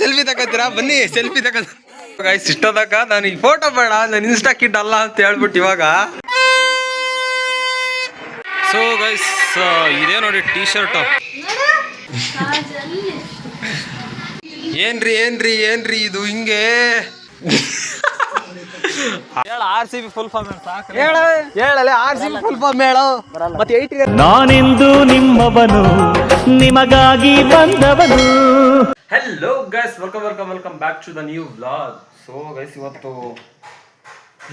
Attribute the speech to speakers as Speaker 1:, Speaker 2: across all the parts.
Speaker 1: Selfie ತಗೋತೀರಾ? ಬನ್ನಿ selfie ತಗೋ. Guys ಇಷ್ಟೋದಕ್ಕ ನಾನು ಈ ಫೋಟೋ ಬೇಡ, ನಾನು ಇನ್ಸ್ಟಾ ಕಿಡ್ ಅಲ್ಲ ಅಂತ ಹೇಳ್ಬಿಟ್ಟು ಇವಾಗ. ಸೊ ಗೈಸ್ ಇದೇ ನೋಡಿ ಟೀ ಶರ್ಟ್. ಏನ್ರಿ ಇದು ಹಿಂಗೆ? RCB ಫುಲ್ ಫಾರ್ಮ್ ಹೇಳಲೆ. RCB ಫುಲ್ ಫಾರ್ಮ್ ಹೇಳು. ಮತ್ತೆ 8
Speaker 2: ನಾನಿಂದು ನಿಮ್ಮವನು, ನಿಮಗಾಗಿ ಬಂದವನು.
Speaker 1: Hello guys, welcome back to the new vlog. So guys ಇವತ್ತು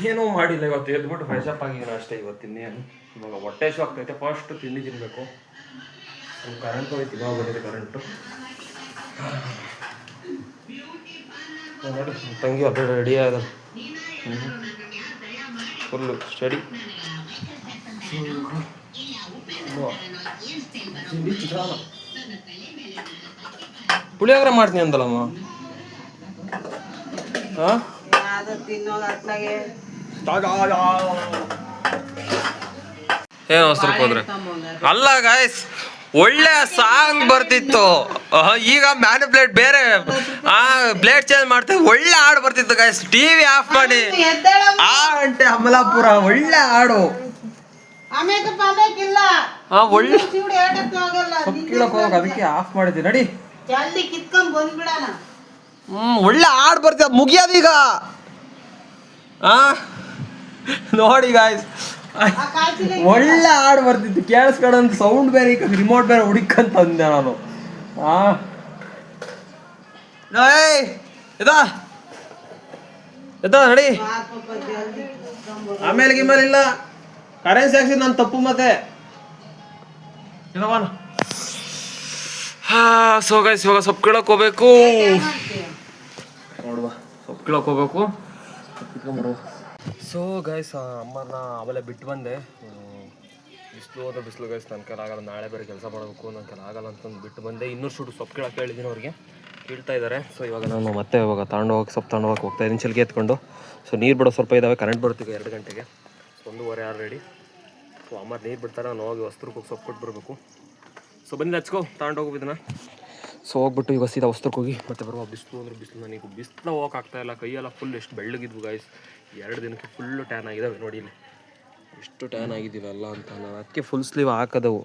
Speaker 1: ಏನೂ ಮಾಡಿಲ್ಲ. ಇವತ್ತು ಎದ್ಬಿಟ್ಟು ಫ್ರೆಶ್ ಅಪ್ ಆಗಿದ್ದೀನಿ ಅಷ್ಟೇ. ಇವತ್ತಿನ್ನೇನು ಇವಾಗ ಹೊಟ್ಟೆ ಶೋ ಆಗ್ತೈತೆ. ಫಸ್ಟ್ ತಿಂಡಿ ತಿನ್ನಬೇಕು. ಕರೆಂಟು ಹೋಯ್ತು, ಇವಾಗ ಬಂದಿದೆ ಕರೆಂಟು. ನೋಡಿ ತಂಗಿ ಅದೇ ರೆಡಿ ಆದ ಫುಲ್ಲು ಸ್ಟಡಿ. ಪುಳಿಯೋಗರೆ ಮಾಡ್ತೀನಿ ಅಂದಲ್ಲಮ್ಮ. ಏನು ಅವಸರಕ್ಕೆ ಹೋದ್ರೆ ಅಲ್ಲ ಗಾಯ್ಸ್, ಒಳ್ಳೆ ಸಾಂಗ್ ಬರ್ತಿತ್ತು. ಈಗ ಮ್ಯಾನಿಪ್ಲೇಟ್ ಬೇರೆ ಪ್ಲೇಟ್ ಚೇಂಜ್ ಮಾಡ್ತೀವಿ. ಒಳ್ಳೆ ಹಾಡು ಬರ್ತಿತ್ತು ಗಾಯ್ಸ್. ಟಿವಿ ಆಫ್ ಮಾಡಿ ಆಂಟೆ ಅಮಲಾಪುರ ಒಳ್ಳೆ ಹಾಡು. ಒಳ್ಳೆ ಅದಕ್ಕೆ ಆಫ್ ಮಾಡಿದ್ವಿ. ನಡಿ ಒಳ್ಳೆ ಹಾಡು ಬರ್ತಿತ್ತು. ಮುಗಿಯೋದೀಗ ನೋಡಿ ಗಾಯ್ಸ್, ಒಳ್ಳೆ ಹಾಡು ಬರ್ತಿತ್ತು. ಕೇಳಿಸ್ಕೊಳಂತ ಸೌಂಡ್ ಬೇರೆ, ಈಗ ರಿಮೋಟ್ ಬೇರೆ ಹುಡುಕಂತ ಅಂದೆ ನಾನು. ನಡಿ. ಆಮೇಲೆ ಗಿಮೇಲೆ ಇಲ್ಲ, ಕರೆನ್ಸಿ ಹಾಕ್ಸಿದ್ ನಾನು ತಪ್ಪು. ಮತ್ತೆ ಸೊ ಗೈಸ್ ಇವಾಗ ಸೊಪ್ಪು ಕೀಳಕ್ ಹೋಗ್ಬೇಕು. ನೋಡುವ, ಸೊಪ್ಪು ಕೀಳಕ್ ಹೋಗ್ಬೇಕು. ಸೊ ಗೈಸ್ ಅಮ್ಮನ ಆಮೇಲೆ ಬಿಟ್ಟು ಬಂದೆ. ಬಿಸಿಲು ಗೈಸ್, ನನ್ನ ಕೈಲಿ ಆಗಲ್ಲ. ನಾಳೆ ಬೇರೆ ಕೆಲಸ ಮಾಡಬೇಕು, ನನ್ನ ಕೈಲಿ ಆಗಲ್ಲ ಅಂತಂದು ಬಿಟ್ಟು ಬಂದೆ. ಇನ್ನೂರು ಶೂಟು ಸೊಪ್ಪು ಕೀಳಕ್ಕೆ ಹೇಳಿದ್ದೀನಿ ಅವ್ರಿಗೆ, ಕೀಳ್ತಾ ಇದ್ದಾರೆ. ಸೊ ಇವಾಗ ನಾನು ಮತ್ತೆ ಇವಾಗ ಸೊಪ್ಪು ತಗೊಂಡೋಗಕ್ಕೆ ಹೋಗ್ತಾ ಇದ್ದೀನಿ, ಚಿಲ್ಗೆ ಎತ್ಕೊಂಡು. ಸೊ ನೀರು ಬಿಡೋ ಸ್ವಲ್ಪ ಇದ್ದಾವೆ. ಕರೆಂಟ್ ಬರುತ್ತೆ 2 ಗಂಟೆಗೆ. So 1:15 already. ಸೊ ಅಮ್ಮ ನೀರು ಬಿಡ್ತಾರೆ, ನಾನು ಹೋಗಿ ವಸ್ತ್ರಕ್ಕೆ ಹೋಗಿ ಸೊಪ್ಪು ಕೊಟ್ಟು ಬರಬೇಕು. ಸೊ ಬನ್ನಿ ಹಚ್ಕೋ, ತಗೊಂಡೋಗಿದ್ದನ್ನ. ಸೊ ಹೋಗ್ಬಿಟ್ಟು ಈಗ ಸೀದಾ ವಸ್ತ್ರಕ್ಕೆ ಹೋಗಿ ಮತ್ತೆ ಬರುವ. ಬಿಸಿಲು ನನಗೆ ಬಿಸಿಲು ಹೋಗೋಕ್ಕಾಗ್ತಾಯಿಲ್ಲ. ಕೈಯೆಲ್ಲ ಫುಲ್ ಎಷ್ಟು ಬೆಳ್ಳಗಿದ್ವು ಗಾಯ್ಸ್. 2 ದಿನಕ್ಕೆ ಫುಲ್ಲು ಟ್ಯಾನ್ ಆಗಿದ್ದಾವೆ. ನೋಡಿ ಇಲ್ಲಿ ಎಷ್ಟು ಟ್ಯಾನ್ ಆಗಿದ್ದೀವಲ್ಲ ಅಂತ. ನಾನು ಅದಕ್ಕೆ ಫುಲ್ ಸ್ಲೀವ್ ಹಾಕೋದವು,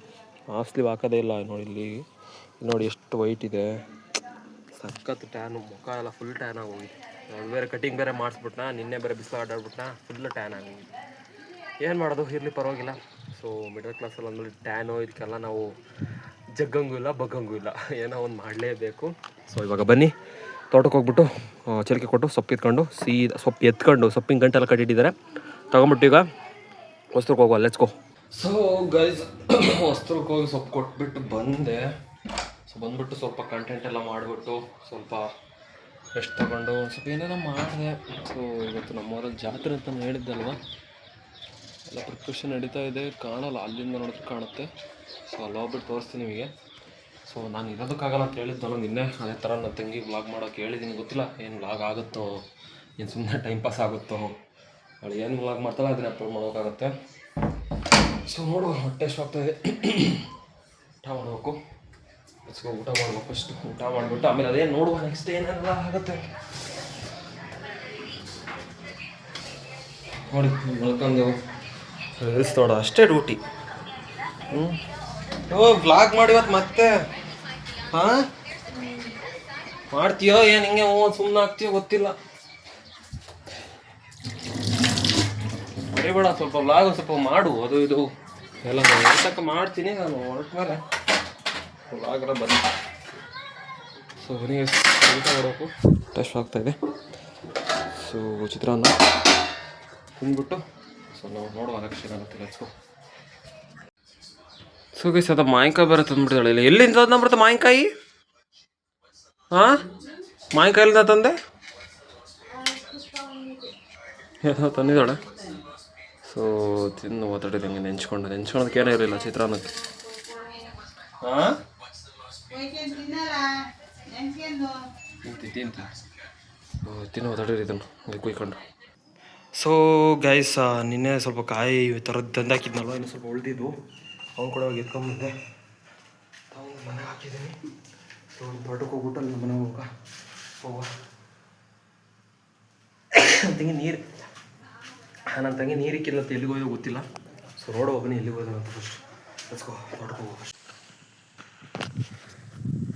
Speaker 1: ಹಾಫ್ ಸ್ಲೀವ್ ಹಾಕೋದೇ ಇಲ್ಲ. ನೋಡಿ ಇಲ್ಲಿ ನೋಡಿ ಎಷ್ಟು ವೈಟ್ ಇದೆ. ಸಖತ್ ಟ್ಯಾನು, ಮುಖ ಎಲ್ಲ ಫುಲ್ ಟ್ಯಾನ್ ಆಗೋಗಿದೆ. ಬೇರೆ ಕಟಿಂಗ್ ಬೇರೆ ಮಾಡಿಸ್ಬಿಟ್ನಾ, ನಿನ್ನೆ ಬೇರೆ ಬಿಸಿಲು ಆಡಾಡ್ಬಿಟ್ನಾ, ಫುಲ್ ಟ್ಯಾನ್ ಆಗೋಗಿದೆ. ಏನು ಮಾಡೋದು, ಇರಲಿ ಪರವಾಗಿಲ್ಲ. ಸೊ ಮಿಡಲ್ ಕ್ಲಾಸಲ್ಲಿ ಅಂದ್ಮೇಲೆ ಟ್ಯಾನು ಇದಕ್ಕೆಲ್ಲ ನಾವು ಜಗ್ಗಂಗೂ ಇಲ್ಲ ಬಗ್ಗಂಗೂ ಇಲ್ಲ, ಏನೋ ಒಂದು ಮಾಡಲೇಬೇಕು. ಸೊ ಇವಾಗ ಬನ್ನಿ ತೋಟಕ್ಕೆ ಹೋಗ್ಬಿಟ್ಟು ಚಿಲ್ಕೆ ಕೊಟ್ಟು ಸೊಪ್ಪು ಎತ್ಕೊಂಡು ಸೊಪ್ಪಿನ ಗಂಟೆಲ್ಲ ಕಟ್ಟಿಟ್ಟಿದ್ದಾರೆ, ತೊಗೊಂಬಿಟ್ಟು ಈಗ ವಸ್ತ್ರಕ್ಕೆ ಹೋಗುವ. Let's go. ಸೊ ಗೈಸ್ ವಸ್ತ್ರಕ್ಕೆ ಹೋಗಿ ಸೊಪ್ಪು ಕೊಟ್ಬಿಟ್ಟು ಬಂದೆ. ಸೊ ಬಂದ್ಬಿಟ್ಟು ಸ್ವಲ್ಪ ಕಂಟೆಂಟ್ ಎಲ್ಲ ಮಾಡಿಬಿಟ್ಟು ಸ್ವಲ್ಪ ರೆಸ್ಟ್ ತೊಗೊಂಡು ಸ್ವಲ್ಪ ಏನೆಲ್ಲ ಮಾಡಿದೆ. ಸೊ ಇವತ್ತು ನಮ್ಮೂರಲ್ಲಿ ಜಾತ್ರೆ ಅಂತ ಹೇಳಿದ್ದಲ್ವ, ಎಲ್ಲ ಪ್ರಿಪ್ರೇಷನ್ ನಡೀತಾ ಇದೆ. ಕಾಣಲ್ಲ, ಅಲ್ಲಿಂದ ನೋಡಿದ್ರೆ ಕಾಣುತ್ತೆ. ಸೊ ಅಲ್ಲಿ ಹೋಗ್ಬಿಟ್ಟು ತೋರಿಸ್ತೀನಿ ನಿಮಗೆ. ಸೊ ನಾನು ಇರೋದಕ್ಕಾಗಲ್ಲ ಅಂತ ಹೇಳಿದ್ದಲ್ಲ ನಿನ್ನೆ, ಅದೇ ಥರ ನನ್ನ ತಂಗಿ ವ್ಲಾಗ್ ಮಾಡೋಕ್ಕೆ ಹೇಳಿದ್ದೀನಿ. ಗೊತ್ತಿಲ್ಲ ಏನು ವ್ಲಾಗ್ ಆಗುತ್ತೋ, ಏನು ಸುಮ್ಮನೆ ಟೈಮ್ ಪಾಸ್ ಆಗುತ್ತೋ, ಅವಳು ಏನು ವ್ಲಾಗ್ ಮಾಡ್ತಾಳೆ ಅದನ್ನ ಅಪ್ಲೋಡ್ ಮಾಡೋಕ್ಕಾಗತ್ತೆ. ಸೊ ನೋಡುವ, ಹೊಟ್ಟೆ ಎಷ್ಟು ಆಗ್ತಾಯಿದೆ. ಊಟ ಮಾಡಬೇಕು. ಊಟ ಮಾಡ್ಬೇಕು. ಫಸ್ಟ್ ಊಟ ಮಾಡಿಬಿಟ್ಟು ಆಮೇಲೆ ಅದೇ ನೋಡುವ ನೆಕ್ಸ್ಟ್ ಏನೆಲ್ಲ ಆಗುತ್ತೆ. ನೋಡಿ ಮಲ್ಕೊಂಡು ರೀಲ್ಸ್ ನೋಡ ಅಷ್ಟೇ ಡ್ಯೂಟಿ. ವ್ಲಾಗ್ ಮಾಡಿವತ್ತು ಮತ್ತೆ ಮಾಡ್ತೀಯೋ ಏನು ಹಿಂಗೆ ಸುಮ್ಮನೆ ಆಗ್ತೀಯೋ ಗೊತ್ತಿಲ್ಲ. ಬರೀಬೇಡ, ಸ್ವಲ್ಪ ವ್ಲಾಗ್ ಸ್ವಲ್ಪ ಮಾಡು. ಅದು ಇದು ಎಲ್ಲ ತಕ್ಕ ಮಾಡ್ತೀನಿ ನಾನು ಹೊರಟ ಮೇಲೆ ವ್ಲಾಗ್ ಎಲ್ಲ ಬಂದು. ಸೊ ಬನ್ನಿ ಊಟ ಮಾಡಬೇಕು, ಟೆಸ್ಟ್ ಆಗ್ತಾಯಿದೆ. ಸೊ ಚಿತ್ರಾನ್ನ ತಿಂದ್ಬಿಟ್ಟು ಸೊ ನಾವು ನೋಡುವ ಲಕ್ಷಣ ಆಗುತ್ತೆ. ಲೆಟ್ಸ್ಗೋ. ಸೊ ಗೈಸ್ ಅದು ಮಾವಿನಕಾಯಿ ಬೇರೆ ತಂದುಬಿಟ್ಟಿದ್ದಾಳೆ. ಇಲ್ಲ ಎಲ್ಲಿಂದ ತಂದ್ಬಿಡುತ್ತೆ ಮಾವಿನಕಾಯಿ? ಮಾವಿನಕಾಯಿಲಿಂದ ತಂದೆ ಏನೋ ತಂದಿದ್ದಾಳೆ. ಸೊ ತಿಂದು ಓದಾಡಿದ ಹಂಗೆ ನೆಂಚ್ಕೊಳ್ಳೋದಕ್ಕೆ ಏನೂ ಇರಲಿಲ್ಲ ಚಿತ್ರಾನ್ನಕ್ಕೆ. ತಿನ್ನೋ ಓದಾಡಿರಿದ್ದನ್ನು ಕುಯ್ಕೊಂಡು. ಸೊ ಗೈಸ್ ನಿನ್ನೆ ಸ್ವಲ್ಪ ಕಾಯಿ ಥರದ್ದು ತಂದಾಕಿದ್ನಲ್ವ, ಇನ್ನು ಸ್ವಲ್ಪ ಉಳಿದಿದ್ವು. ಅವ್ನು ಕೂಡ ಹೋಗಿ ಎತ್ಕೊಂಡ್ಬಂದೆ, ಮನೆಗೆ ಹಾಕಿದ್ದೀನಿ. ಸೊ ತೋಟಕ್ಕೆ ಹೋಗ್ಬಿಟ್ಟು ಅಲ್ಲಿ ಮನೆಗೆ ಹೋಗ ನನ್ನ ತಂಗಿ ನೀರು ನನ್ನ ತಂಗಿ ನೀರಿಕ್ಕಿಲ್ಲ ಅಂತ ಎಲ್ಲಿಗೆ ಹೋಯ್ದೋ ಗೊತ್ತಿಲ್ಲ. ಸೊ ರೋಡ್ ಹೋಗ್ಬನ್ನಿ ಎಲ್ಲಿಗೆ ಹೋಯ್ದೋ ಅಂತ ಫಸ್ಟ್ ಲೆಟ್ಸ್ ಗೋ. ತೋಟಕ್ಕೆ ಹೋಗೋ ಫಸ್ಟ್.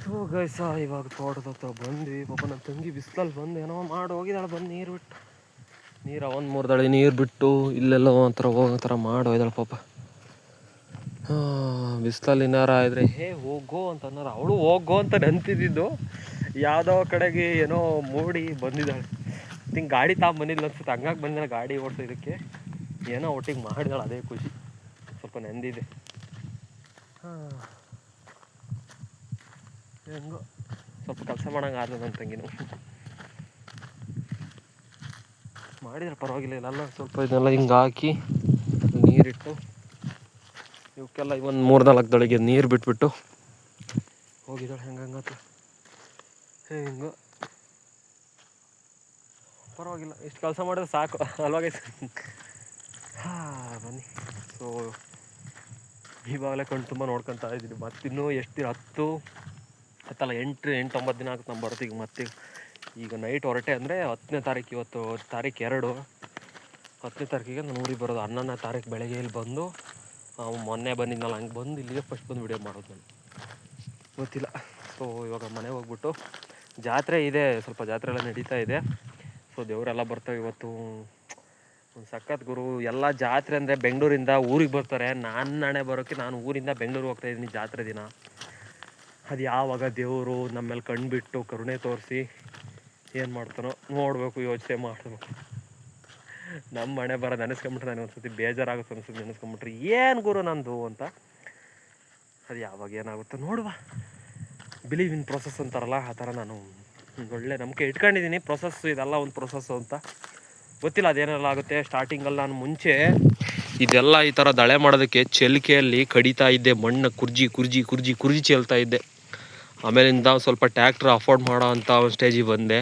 Speaker 1: ಸೊ ಗೈಸ ಇವಾಗ ತೋಟದ ಹತ್ರ ಬಂದ್ವಿ. ಪಾಪ ನನ್ನ ತಂಗಿ ಬಿಸಿಲಲ್ಲಿ ಬಂದು ಏನೋ ಮಾಡಿ ಹೋಗಿದ್ದಾಳೆ. ಬಂದು ನೀರು ಬಿಟ್ಟು ನೀರು ಒಂದು 3 ದಳಿ ನೀರು ಬಿಟ್ಟು ಇಲ್ಲೆಲ್ಲ ಒಂಥರ ಹೋಗೋ ಥರ ಮಾಡಿ ಹೋಯ್ದಾಳೆ ಪಾಪ. ಬಿಸಿಲಲ್ಲಿ ಇನ್ನಾರ ಇದ್ರೆ ಹೋಗೋ ಅಂತ ಅನ್ನಾರ. ಅವಳು ಹೋಗೋ ಅಂತ ನೆನ್ತಿದ್ದು ಯಾವುದೋ ಕಡೆಗೆ ಏನೋ ಮೂಡಿ ಬಂದಿದ್ದಾಳೆ. ಹಿಂಗೆ ಗಾಡಿ ಬಂದಿಲ್ಲ ಅನ್ಸುತ್ತೆ, ಹಂಗಾಗಿ ಬಂದಿದ್ದಾಳೆ ಗಾಡಿ ಓಡಿಸೋದಕ್ಕೆ. ಏನೋ ಒಟ್ಟಿಗೆ ಮಾಡಿದಾಳೆ, ಅದೇ ಖುಷಿ. ಸ್ವಲ್ಪ ನೆಂದಿದೆ. ಹೆಂಗೋ ಸ್ವಲ್ಪ ಕೆಲಸ ಮಾಡೋಂಗೆ ಆದ ನನ್ನ ತಂಗಿನೂ ಮಾಡಿದ್ರೆ ಪರವಾಗಿಲ್ಲ. ಇಲ್ಲೆಲ್ಲ ಸ್ವಲ್ಪ ಇದನ್ನೆಲ್ಲ ಹಿಂಗೆ ಹಾಕಿ ನೀರಿಟ್ಟು ಇವಕ್ಕೆಲ್ಲ ಒಂದು 3-4 ದಳಿಗೆ ನೀರು ಬಿಟ್ಬಿಟ್ಟು ಹೋಗಿದ್ದಾಳೆ. ಹೆಂಗಂಗತ್ತು ಹೆಂಗೋ ಪರವಾಗಿಲ್ಲ. ಇಷ್ಟು ಕೆಲಸ ಮಾಡಿದ್ರೆ ಸಾಕು ಅಲ್ವಾಗೈತೆ. ಬನ್ನಿ. ಸೊ ಇವಾಗಲೇ ಕಣ್ಣು ತುಂಬ ನೋಡ್ಕೊತಾ ಇದ್ದೀನಿ. ಮತ್ತಿನ್ನೂ ಎಷ್ಟು ದಿನ 8-9 ದಿನ ಆಗುತ್ತೆ ನಮ್ಮ ಬರ್ತೀವಿ. ಮತ್ತೆ ಈಗ ನೈಟ್ ಹೊರಟೆ ಅಂದರೆ 10ನೇ ತಾರೀಕು. ಇವತ್ತು ತಾರೀಕು 2. 10ನೇ ತಾರೀಕಿಗೆ ನಾನು ಊರಿಗೆ ಬರೋದು. 11ನೇ ತಾರೀಕು ಬೆಳಗ್ಗೆ ಇಲ್ಲಿ ಬಂದು ಮೊನ್ನೆ ಬಂದಿದ್ದಲ್ಲ ಹಂಗೆ ಬಂದು ಇಲ್ಲಿಗೆ ಫಸ್ಟ್ ಬಂದು ವಿಡಿಯೋ ಮಾಡೋದು ನಾನು, ಗೊತ್ತಿಲ್ಲ. ಸೊ ಇವಾಗ ಮನೆಗೆ ಹೋಗ್ಬಿಟ್ಟು ಜಾತ್ರೆ ಇದೆ, ಸ್ವಲ್ಪ ಜಾತ್ರೆ ಎಲ್ಲ ನಡೀತಾ ಇದೆ. ಸೊ ದೇವರೆಲ್ಲ ಬರ್ತವೆ ಇವತ್ತು. ಒಂದು ಸಖತ್ ಗುರು. ಎಲ್ಲ ಜಾತ್ರೆ ಅಂದರೆ ಬೆಂಗಳೂರಿಂದ ಊರಿಗೆ ಬರ್ತಾರೆ. ನನ್ನ ಹಣೆ ಬರೋಕ್ಕೆ ನಾನು ಊರಿಂದ ಬೆಂಗಳೂರಿಗೆ ಹೋಗ್ತಾಯಿದ್ದೀನಿ ಜಾತ್ರೆ ದಿನ. ಅದು ಯಾವಾಗ ದೇವರು ನಮ್ಮೇಲೆ ಕಣ್ಬಿಟ್ಟು ಕರುಣೆ ತೋರಿಸಿ ಏನು ಮಾಡ್ತಾನೋ ನೋಡಬೇಕು, ಯೋಚನೆ ಮಾಡಬೇಕು. ನಮ್ಮ ಹಣೆ ಬರೋ ನೆನೆಸ್ಕೊಂಬಿಟ್ರೆ ನನಗೆ ಒಂದ್ಸತಿ ಬೇಜಾರಾಗುತ್ತೆ. ಅನ್ಸುತ್ತೆ ನೆನೆಸ್ಕೊಂಬಿಟ್ರೆ ಏನು ಗುರು ನಂದು ಅಂತ. ಅದು ಯಾವಾಗ ಏನಾಗುತ್ತೋ ನೋಡುವ. ಬಿಲೀವ್ ಇನ್ ಪ್ರೊಸೆಸ್ ಅಂತಾರಲ್ಲ, ಆ ಥರ ನಾನು ಒಳ್ಳೆ ನಂಬಿಕೆ ಇಟ್ಕೊಂಡಿದ್ದೀನಿ. ಪ್ರೊಸೆಸ್ ಇದೆಲ್ಲ ಒಂದು ಪ್ರೊಸೆಸ್ಸು ಅಂತ ಗೊತ್ತಿಲ್ಲ ಅದೇನೆಲ್ಲ ಆಗುತ್ತೆ. ಸ್ಟಾರ್ಟಿಂಗಲ್ಲಿ ನಾನು ಮುಂಚೆ ಇದೆಲ್ಲ ಈ ಥರ ದಳೆ ಮಾಡೋದಕ್ಕೆ ಚೆಲ್ಕೆಯಲ್ಲಿ ಕಡಿತಾ ಇದ್ದೆ. ಮಣ್ಣು ಕುರ್ಜಿ ಚೆಲ್ತಾ ಇದ್ದೆ. ಆಮೇಲಿಂದ ಸ್ವಲ್ಪ ಟ್ರ್ಯಾಕ್ಟ್ರ್ ಅಫೋರ್ಡ್ ಮಾಡೋ ಅಂಥ ಒಂದು ಸ್ಟೇಜಿಗೆ ಬಂದೆ.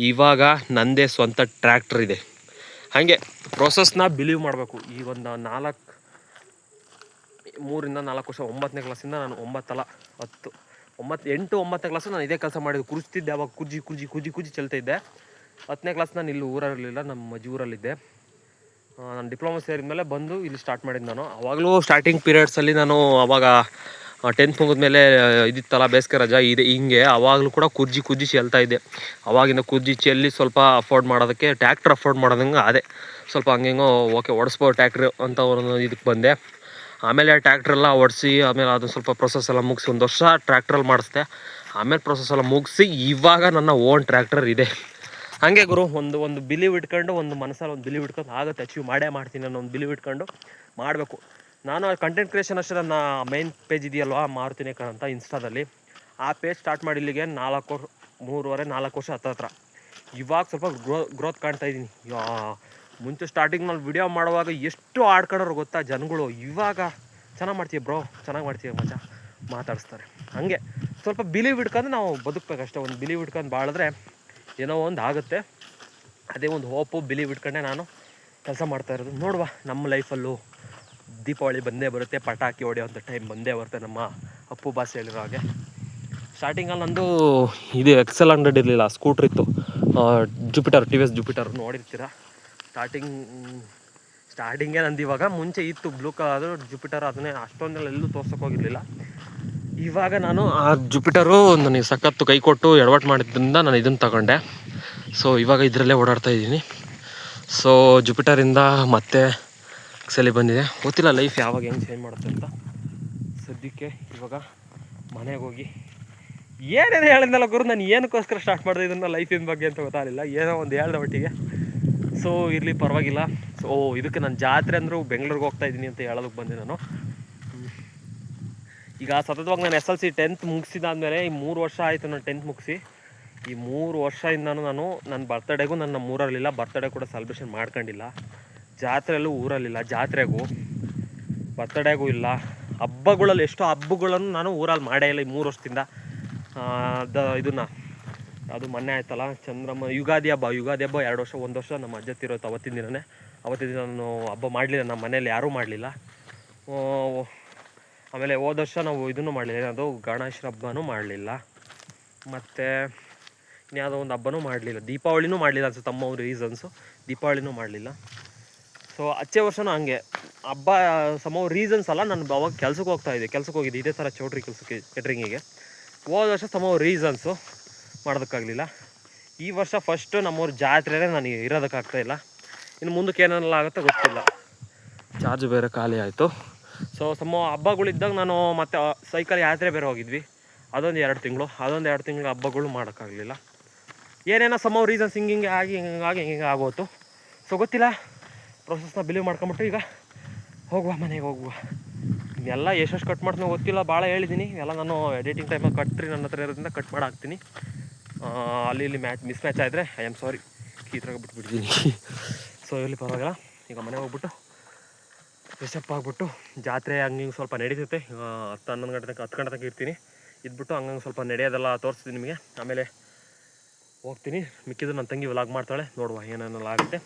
Speaker 1: ಇವಾಗ ನನ್ನದೇ ಸ್ವಂತ ಟ್ರ್ಯಾಕ್ಟರ್ ಇದೆ. ಹಾಗೆ ಪ್ರೊಸೆಸ್ನ ಬಿಲೀವ್ ಮಾಡಬೇಕು. ಈ ಒಂದು 3-4 ವರ್ಷ 9ನೇ ಕ್ಲಾಸಿಂದ ನಾನು 8-9ನೇ ಕ್ಲಾಸು ನಾನು ಇದೇ ಕೆಲಸ ಮಾಡಿದ್ದು. ಕುರ್ಸ್ತಿದ್ದೆ. ಅವಾಗ ಕುರ್ಜಿ ಚೆಲ್ತಾ ಇದ್ದೆ. 10ನೇ ಕ್ಲಾಸ್ ನಾನು ಇಲ್ಲಿ ಊರಲ್ಲಿರಲಿಲ್ಲ, ನಮ್ಮ ಅಜ್ಜಿ ಊರಲ್ಲಿದ್ದೆ. ನಾನು ಡಿಪ್ಲೊಮಾ ಸೇರಿದ ಮೇಲೆ ಬಂದು ಇಲ್ಲಿ ಸ್ಟಾರ್ಟ್ ಮಾಡಿದ್ದು ನಾನು. ಆವಾಗಲೂ ಸ್ಟಾರ್ಟಿಂಗ್ ಪೀರಿಯಡ್ಸಲ್ಲಿ ನಾನು ಅವಾಗ 10th ಮುಗಿದ್ಮೇಲೆ ಇದಿತ್ತಲ್ಲ ಬೇಸಿಗೆ ರಜಾ ಇದೆ ಹಿಂಗೆ, ಆವಾಗಲೂ ಕೂಡ ಕುರ್ಜಿ ಚೆಲ್ತಾ ಇದ್ದೆ. ಆವಾಗಿಂದ ಕುರ್ಜಿ ಚೆಲ್ಲಿ ಸ್ವಲ್ಪ ಅಫೋರ್ಡ್ ಮಾಡೋದಕ್ಕೆ ಟ್ಯಾಕ್ಟ್ರ್ ಅಫೋರ್ಡ್ ಮಾಡೋದಂಗೆ ಅದೇ ಸ್ವಲ್ಪ ಹಂಗೆಂಗೋ ಓಕೆ ಓಡಿಸ್ಬೋದು ಟ್ಯಾಕ್ಟ್ರ್ ಅಂತ ಒಂದು ಇದಕ್ಕೆ ಬಂದೆ. ಆಮೇಲೆ ಟ್ಯಾಕ್ಟ್ರೆಲ್ಲ ಓಡಿಸಿ ಆಮೇಲೆ ಅದನ್ನು ಸ್ವಲ್ಪ ಪ್ರೊಸೆಸ್ ಎಲ್ಲ ಮುಗಿಸಿ 1 ವರ್ಷ ಟ್ರ್ಯಾಕ್ಟ್ರಲ್ಲಿ ಮಾಡಿಸ್ದೆ. ಆಮೇಲೆ ಪ್ರೊಸೆಸ್ ಎಲ್ಲ ಮುಗಿಸಿ ಇವಾಗ ನನ್ನ ಓನ್ ಟ್ರ್ಯಾಕ್ಟರ್ ಇದೆ. ಹಾಗೆ ಗುರು ಒಂದು ಬಿಲೀವ್ ಇಟ್ಕೊಂಡು, ಒಂದು ಮನಸ್ಸಲ್ಲಿ ಒಂದು ಬಿಲೀವ್ ಇಟ್ಕೊಂಡು ಆಗುತ್ತೆ, ಅಚೀವ್ ಮಾಡ್ತೀನಿ ಅನ್ನೋ ಒಂದು ಬಿಲೀವ್ ಇಟ್ಕೊಂಡು ಮಾಡಬೇಕು. ನಾನು ಕಂಟೆಂಟ್ ಕ್ರಿಯೇಷನ್ ಅಷ್ಟೇ. ನನ್ನ ಮೈನ್ ಪೇಜ್ ಇದೆಯಲ್ವಾ ಮಾರುತಿನೇ ಅಂತ ಇನ್ಸ್ಟಾದಲ್ಲಿ, ಆ ಪೇಜ್ ಸ್ಟಾರ್ಟ್ ಮಾಡಿ ಇಲ್ಲಿಗೆ 3.5-4 ವರ್ಷ ಹತ್ರ. ಇವಾಗ ಸ್ವಲ್ಪ ಗ್ರೋತ್ ಕಾಣ್ತಾ ಇದ್ದೀನಿ. ಮುಂಚೆ ಸ್ಟಾರ್ಟಿಂಗ್ನಲ್ಲಿ ವಿಡಿಯೋ ಮಾಡುವಾಗ ಎಷ್ಟು ಆಡ್ಕೊಂಡ್ರು ಗೊತ್ತಾ ಜನಗಳು. ಇವಾಗ ಚೆನ್ನಾಗಿ ಮಾಡ್ತೀವಿ ಬ್ರೋ, ಚೆನ್ನಾಗಿ ಮಾಡ್ತೀವಿ ಮಚ್ಚ ಮಾತಾಡಿಸ್ತಾರೆ. ಹಾಗೆ ಸ್ವಲ್ಪ ಬಿಲೀವ್ ಇಟ್ಕೊಂಡು ನಾವು ಬದುಕಬೇಕಷ್ಟೇ. ಒಂದು ಬಿಲೀವ್ ಇಟ್ಕೊಂಡು ಬಾಳಿದ್ರೆ ಏನೋ ಒಂದು ಆಗುತ್ತೆ. ಅದೇ ಒಂದು ಹೋಪು ಬಿಲೀವ್ ಇಟ್ಕೊಂಡೆ ನಾನು ಕೆಲಸ ಮಾಡ್ತಾಯಿರೋದು. ನೋಡುವ, ನಮ್ಮ ಲೈಫಲ್ಲೂ ದೀಪಾವಳಿ ಬಂದೇ ಬರುತ್ತೆ, ಪಟಾಕಿ ಹೊಡೆಯೋವಂಥ ಟೈಮ್ ಬಂದೇ ಬರುತ್ತೆ. ನಮ್ಮ ಅಪ್ಪು ಬಾಸ್ ಹೇಳಿರೋ ಹಾಗೆ ಸ್ಟಾರ್ಟಿಂಗಲ್ಲಿ ನಂದು ಇದು XL 100 ಇರಲಿಲ್ಲ, ಸ್ಕೂಟ್ರ್ ಇತ್ತು, ಜುಪಿಟರ್, TVS ಜುಪಿಟರ್ ನೋಡಿರ್ತೀರ. ಸ್ಟಾರ್ಟಿಂಗೇ ನಂದು. ಇವಾಗ ಮುಂಚೆ ಇತ್ತು ಬ್ಲೂ ಕಲರ್ ಜುಪಿಟರ್, ಅದನ್ನೇ ಅಷ್ಟೊಂದೆಲ್ಲ ಎಲ್ಲೂ ತೋರ್ಸೋಕೆ ಹೋಗಿರಲಿಲ್ಲ. ಇವಾಗ ನಾನು ಆ ಜುಪಿಟರು ನನಗೆ ಸಖತ್ತು ಕೈ ಕೊಟ್ಟು ಎಡವಟ್ಟು ಮಾಡಿದ್ದರಿಂದ ನಾನು ಇದನ್ನು ತಗೊಂಡೆ. ಸೊ ಇವಾಗ ಇದರಲ್ಲೇ ಓಡಾಡ್ತಾ ಇದ್ದೀನಿ. ಸೊ ಜುಪಿಟರಿಂದ ಮತ್ತೆ XL ಬಂದಿದೆ. ಗೊತ್ತಿಲ್ಲ ಲೈಫ್ ಯಾವಾಗ ಹೆಂಗೆ ಚೇಂಜ್ ಮಾಡುತ್ತೆ ಅಂತ. ಸದ್ಯಕ್ಕೆ ಇವಾಗ ಮನೆಗೆ ಹೋಗಿ ಏನೇನು ಹೇಳಿದ್ನಲ್ಲ ಗುರು, ನಾನು ಏನಕ್ಕೋಸ್ಕರ ಸ್ಟಾರ್ಟ್ ಮಾಡಿದೆ ಇದನ್ನು ಲೈಫಿನ ಬಗ್ಗೆ ಅಂತ ಗೊತ್ತಾಗಲಿಲ್ಲ. ಏನೋ ಒಂದು ಹೇಳ್ದೆ ಒಟ್ಟಿಗೆ. ಸೊ ಇರಲಿ ಪರವಾಗಿಲ್ಲ. ಸೊ ಇದಕ್ಕೆ ನಾನು ಜಾತ್ರೆ ಅಂದರೂ ಬೆಂಗಳೂರಿಗೆ ಹೋಗ್ತಾ ಇದ್ದೀನಿ ಅಂತ ಹೇಳೋದಕ್ಕೆ ಬಂದೆ ನಾನು. ಈಗ ಸತತವಾಗಿ ನಾನು SLC 10th ಮುಗಿಸಿದಾದ್ಮೇಲೆ ಈ 3 ವರ್ಷ ಆಯಿತು ನಾನು 10th ಮುಗಿಸಿ. ಈ 3 ವರ್ಷದಿಂದನೂ ನಾನು ನನ್ನ ಬರ್ತಡೇಗೂ ನನ್ನ ಊರಲ್ಲಿಲ್ಲ, ಬರ್ತಡೇ ಕೂಡ ಸೆಲೆಬ್ರೇಷನ್ ಮಾಡ್ಕೊಂಡಿಲ್ಲ. ಜಾತ್ರೆಯಲ್ಲೂ ಊರಲ್ಲಿಲ್ಲ, ಜಾತ್ರೆಗೂ ಬರ್ತಡೇಗೂ ಇಲ್ಲ. ಹಬ್ಬಗಳಲ್ಲಿ ಎಷ್ಟೋ ಹಬ್ಬಗಳನ್ನು ನಾನು ಊರಲ್ಲಿ ಮಾಡೇ ಇಲ್ಲ ಈ 3 ವರ್ಷದಿಂದ. ಅದು ಮೊನ್ನೆ ಆಯ್ತಲ್ಲ ಚಂದ್ರಮ್ಮ ಯುಗಾದಿ ಹಬ್ಬ 2 ವರ್ಷ 1 ವರ್ಷ ನಮ್ಮ ಅಜ್ಜ ತೀರೋದು ಅವತ್ತಿನ ದಿನ ನಾನು ಹಬ್ಬ ಮಾಡಲಿಲ್ಲ. ನಮ್ಮ ಮನೇಲಿ ಯಾರೂ ಮಾಡಲಿಲ್ಲ. ಆಮೇಲೆ ಹೋದ ವರ್ಷ ನಾವು ಇದನ್ನು ಮಾಡಲಿಲ್ಲ, ಅದು ಗಣೇಶ ಹಬ್ಬನೂ ಮಾಡಲಿಲ್ಲ. ಮತ್ತು ಯಾವುದೋ ಒಂದು ಹಬ್ಬನೂ ಮಾಡಲಿಲ್ಲ, ದೀಪಾವಳಿನೂ ಮಾಡಲಿಲ್ಲ ಅನ್ಸುತ್ತೆ ತಮ್ಮ ಅವ್ರ ರೀಸನ್ಸು, ದೀಪಾವಳಿನೂ ಮಾಡಲಿಲ್ಲ. ಸೊ ಅಚ್ಚೆ ವರ್ಷನೂ ಹಂಗೆ ಹಬ್ಬ ಸಮ ರೀಸನ್ಸ್ ಅಲ್ಲ, ನಾನು ಅವಾಗ ಕೆಲ್ಸಕ್ಕೆ ಹೋಗಿದ್ದೆ ಇದೇ ಥರ ಚೌಟ್ರಿ ಕೆಲಸಕ್ಕೆ ಕೆಟ್ರಿಂಗಿಗೆ. ಹೋದ ವರ್ಷ ಸಮ ರೀಸನ್ಸು ಮಾಡೋದಕ್ಕಾಗಲಿಲ್ಲ. ಈ ವರ್ಷ ಫಸ್ಟು ನಮ್ಮೂರ ಜಾತ್ರೆನೇ ನನಗೆ ಇರೋದಕ್ಕಾಗ್ತಾಯಿಲ್ಲ. ಇನ್ನು ಮುಂದಕ್ಕೆ ಏನೆಲ್ಲ ಆಗುತ್ತೋ ಗೊತ್ತಿಲ್ಲ. ಚಾರ್ಜ್ ಬೇರೆ ಖಾಲಿ ಆಯಿತು. ಸೊ ಹಬ್ಬಗಳಿದ್ದಾಗ ನಾನು ಮತ್ತೆ ಸೈಕಲ್ ಯಾತ್ರೆ ಬೇರೆ ಹೋಗಿದ್ವಿ, ಅದೊಂದು 2 ತಿಂಗಳು ಹಬ್ಬಗಳು ಮಾಡೋಕ್ಕಾಗಲಿಲ್ಲ. ಏನೇನೋ ರೀಸನ್ಸ್ ಹಿಂಗೆ ಆಗೋತು. ಸೊ ಗೊತ್ತಿಲ್ಲ, ಪ್ರೊಸೆಸ್ನ ಬಿಲೀವ್ ಮಾಡ್ಕೊಂಬಿಟ್ಟು ಈಗ ಮನೆಗೆ ಹೋಗುವ. ಎಲ್ಲ ಎಷ್ಟು ಕಟ್ ಮಾಡ್ತೀನಿ ಗೊತ್ತಿಲ್ಲ, ಭಾಳ ಹೇಳಿದ್ದೀನಿ. ಎಲ್ಲ ನಾನು ಎಡಿಟಿಂಗ್ ಟೈಮಲ್ಲಿ ಕಟ್ರಿ ನನ್ನ ಹತ್ರ ಇರೋದ್ರಿಂದ ಕಟ್ ಮಾಡಿ ಹಾಕ್ತೀನಿ. ಅಲ್ಲಿ ಮಿಸ್ ಮ್ಯಾಚ್ ಆದರೆ ಐ ಆಮ್ ಸಾರಿ, ಈ ಥರ ಬಿಟ್ಬಿಡ್ತೀನಿ. ಸೊ ಇಲ್ಲಿ ಪರವಾಗಿಲ್ಲ. ಈಗ ಮನೆಗೆ ಹೋಗ್ಬಿಟ್ಟು ಫ್ರೆಶಪ್ ಆಗಿಬಿಟ್ಟು ಜಾತ್ರೆ ಹಂಗೆ ಸ್ವಲ್ಪ ನಡೀತೈತೆ. 10 ಗಂಟೆ ತನಕ ಇರ್ತೀನಿ. ಇದ್ಬಿಟ್ಟು ಹಂಗಂಗೆ ಸ್ವಲ್ಪ ನಡೆಯೋದೆಲ್ಲ ತೋರಿಸ್ತೀನಿ ನಿಮಗೆ. ಆಮೇಲೆ ಹೋಗ್ತೀನಿ. ಮಿಕ್ಕಿದ್ದು ನನ್ನ ತಂಗಿ ವ್ಲಾಗ್ ಮಾಡ್ತಾಳೆ, ನೋಡುವ ಏನೇನೆಲ್ಲ ಆಗುತ್ತೆ.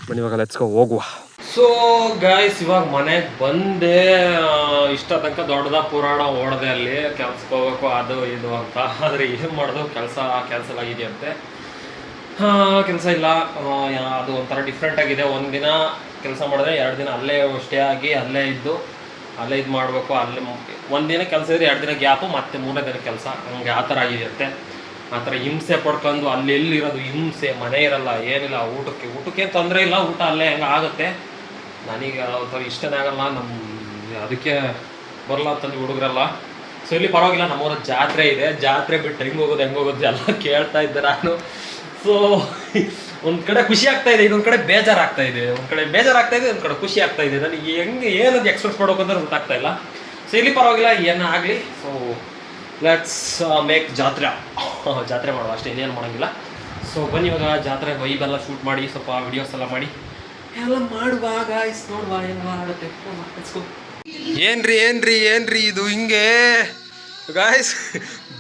Speaker 1: ಬನ್ನಿ ಇವಾಗ ಲೆಟ್ಸ್ ಗೋ, ಹೋಗುವ. ಸೊ ಗೈಸ್, ಇವಾಗ ಮನೆಗೆ ಬಂದೆ. ಇಷ್ಟ ತನಕ ದೊಡ್ಡದ ಪುರಾಣ ಓಡದೆ, ಅಲ್ಲಿ ಕೆಲ್ಸಕ್ಕೆ ಹೋಗ್ಬೇಕು ಅದು ಇದು ಅಂತ. ಆದರೆ ಏನು ಮಾಡೋದು, ಕ್ಯಾನ್ಸಲ್ ಆಗಿದೆಯಂತೆ. ಕೆಲಸ ಇಲ್ಲ, ಅದು ಒಂಥರ ಡಿಫ್ರೆಂಟ್ ಆಗಿದೆ. ಒಂದು ದಿನ ಕೆಲಸ ಮಾಡಿದ್ರೆ 2 ದಿನ ಅಲ್ಲೇ ಸ್ಟೇ ಆಗಿ ಅಲ್ಲೇ ಇದು ಮಾಡಬೇಕು. ಅಲ್ಲೇ ಒಂದು ದಿನ ಕೆಲಸ ಇದ್ರೆ 2 ದಿನ ಗ್ಯಾಪು, ಮತ್ತೆ 3ನೇ ದಿನ ಕೆಲಸ. ಹಂಗೆ ಆ ಥರ ಆಗಿದೆಯಂತೆ. ಆ ಥರ ಹಿಂಸೆ ಪಡ್ಕೊಂಡು ಅಲ್ಲಿ ಎಲ್ಲಿರೋದು ಹಿಂಸೆ, ಮನೆ ಇರಲ್ಲ ಏನಿಲ್ಲ. ಊಟಕ್ಕೆ ತೊಂದರೆ ಇಲ್ಲ, ಊಟ ಅಲ್ಲೇ ಹೆಂಗೆ ಆಗುತ್ತೆ. ನನಗೆ ಒಂಥರ ಇಷ್ಟನೇ ಆಗಲ್ಲ. ಅದಕ್ಕೆ ಬರಲ್ಲ ಅಂತಂದು ಹುಡುಗರಲ್ಲ. ಸೊ ಇಲ್ಲಿ ಪರವಾಗಿಲ್ಲ, ನಮ್ಮೂರ ಜಾತ್ರೆ ಇದೆ. ಜಾತ್ರೆ ಬಿಟ್ಟು ಹೆಂಗೆ ಹೋಗೋದು ಎಲ್ಲ ಕೇಳ್ತಾ ಇದ್ದೆ ನಾನು. ಸೊ ಒಂದು ಕಡೆ ಖುಷಿ ಆಗ್ತಾ ಇದೆ, ಇನ್ನೊಂದು ಕಡೆ ಬೇಜಾರಾಗ್ತಾ ಇದೆ. ಒಂದು ಕಡೆ ಖುಷಿ ಆಗ್ತಾ ಇದೆ. ನನಗೆ ಏನದು ಎಕ್ಸ್ಪ್ರೆಸ್ ಮಾಡೋಕೆ ಅಂದ್ರೆ ಗೊತ್ತಾಗ್ತಾ ಇಲ್ಲ. ಸೊ ಇಲ್ಲಿ ಪರವಾಗಿಲ್ಲ, ಏನಾಗಲಿ. ಸೊ ಲೆಟ್ಸ್ ಮೇಕ್ ಜಾತ್ರೆ ಮಾಡುವ ಅಷ್ಟೇ, ಇನ್ನೇನು ಮಾಡೋಂಗಿಲ್ಲ. ಸೊ ಬನ್ನಿ ಇವಾಗ ಜಾತ್ರೆ ವೈಬೆಲ್ಲ ಶೂಟ್ ಮಾಡಿ, ಸ್ವಲ್ಪ ವಿಡಿಯೋಸ್ ಎಲ್ಲ ಮಾಡಿ ಎಲ್ಲ ಮಾಡುವ ಗಾಯ್ಸ್. ನೋಡುವ ಏನು ಆಗುತ್ತೆ. ಏನ್ರಿ ಇದು ಹಿಂಗೆ ಗಾಯ್ಸ್?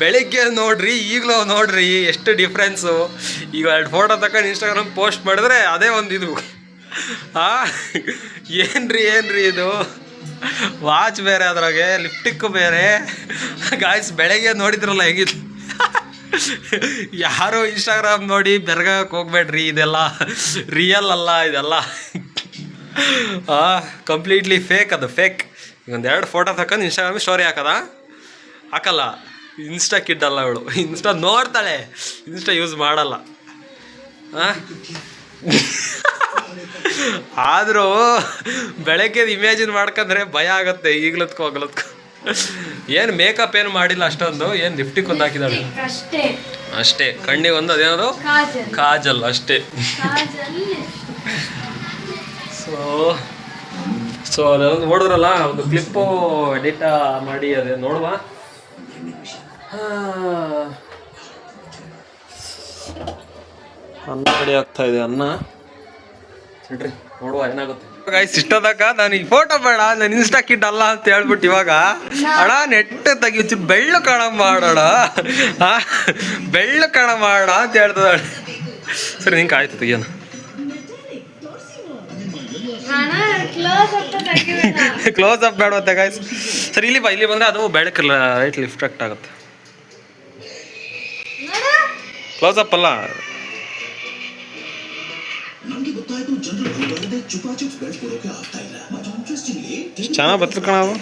Speaker 1: ಬೆಳಿಗ್ಗೆ ನೋಡ್ರಿ, ಈಗಲೂ ನೋಡ್ರಿ ಎಷ್ಟು ಡಿಫ್ರೆನ್ಸು. ಈಗ 2 ಫೋಟೋ ತಗೊಂಡು ಇನ್ಸ್ಟಾಗ್ರಾಮ್ ಪೋಸ್ಟ್ ಮಾಡಿದ್ರೆ ಅದೇ ಒಂದು ಇದು. ಏನ್ರಿ ಇದು? ವಾಚ್ ಬೇರೆ, ಅದ್ರಾಗೆ ಲಿಪ್ಟಿಕ್ಕು ಬೇರೆ ಗಾಯ್ಸ್. ಬೆಳಗ್ಗೆ ನೋಡಿದ್ರಲ್ಲ ಹೆಂಗಿತ್ತು. ಯಾರೋ ಇನ್ಸ್ಟಾಗ್ರಾಮ್ ನೋಡಿ ಬೆರಗಕ್ಕೆ ಹೋಗ್ಬೇಡ್ರಿ, ಇದೆಲ್ಲ ರಿಯಲ್ ಅಲ್ಲ, ಇದೆಲ್ಲ ಕಂಪ್ಲೀಟ್ಲಿ ಫೇಕ್. ಅದು ಫೇಕ್. ಈಗ 2 ಫೋಟೋ ತಗೊಂಡು ಇನ್ಸ್ಟಾಗ್ರಾಮ್ ಸ್ಟೋರಿ ಹಾಕಲ್ಲ. ಇನ್ಸ್ಟಾ ಕಿಡ್ ಅಲ್ಲ ಅವಳು. ಇನ್ಸ್ಟಾ ನೋಡ್ತಾಳೆ, ಇನ್ಸ್ಟಾ ಯೂಸ್ ಮಾಡಲ್ಲ. ಆದರೂ ಬೆಳಗ್ಗೆ ಇಮ್ಯಾಜಿನ್ ಮಾಡ್ಕೊಂಡ್ರೆ ಭಯ ಆಗುತ್ತೆ. ಈಗ್ಲತ್ಕೋ ಏನು ಮೇಕಪ್ ಏನು ಮಾಡಿಲ್ಲ ಅಷ್ಟೊಂದು. ಏನು ಲಿಪ್ಟಿಕ್ ಒಂದು ಹಾಕಿದಾಳೆ ಅಷ್ಟೇ. ಕಣ್ಣಿಗೆ ಒಂದು ಅದೇನದು ಕಾಜಲ್ ಅಷ್ಟೇ. ಸೊ ಅದೊಂದು ನೋಡಿದ್ರಲ್ಲ, ಒಂದು ಕ್ಲಿಪ್ಪು ಎಡಿಟ್ ಮಾಡಿ ಅದೇ ನೋಡುವ. ಅನ್ನ ರೆಡಿ ಆಗ್ತಾ ಇದೆ. ಅನ್ನ ಸರಿ, ನೋಡುವ ಏನಾಗುತ್ತೆ. ಗೈಸ್, ಇಷ್ಟೋದಾಗ ನಾನು ಈ ಫೋಟೋ ಬೇಡ, ನಾನು ಇನ್ಸ್ಟಾ ಕಿಡ್ ಅಲ್ಲ ಅಂತ ಹೇಳ್ಬಿಟ್ಟು ಇವಾಗ ಅಣ್ಣ ನೆಟ್ಟೆ ತೆಗಿ ಬೆಳ್ಳು ಕಣ ಮಾಡೋಣ, ಬೆಳ್ಳು ಕಣ ಮಾಡೋಣ ಅಂತ ಹೇಳ್ತದ. ಸರಿ, ನಿಂಗೆ ಆಯ್ತು ತೆಗಿಯೋಣ. ಕ್ಲೋಸ್ ಅಪ್ ಬೇಡ ಗೈಸ್. ಸರಿ, ಇಲ್ಲಿ ಬಂದರೆ ಅದು ಬೆಳಕಲ್ಲ, ರೈಟ್ ರಿಫ್ಲೆಕ್ಟ್ ಆಗುತ್ತೆ. ಕ್ಲೋಸ್ ಅಪ್ ಅಲ್ಲ. ಚೆನ್ನಾಗಿ ಬರ್ತದೆ ಕಣ ಅದು.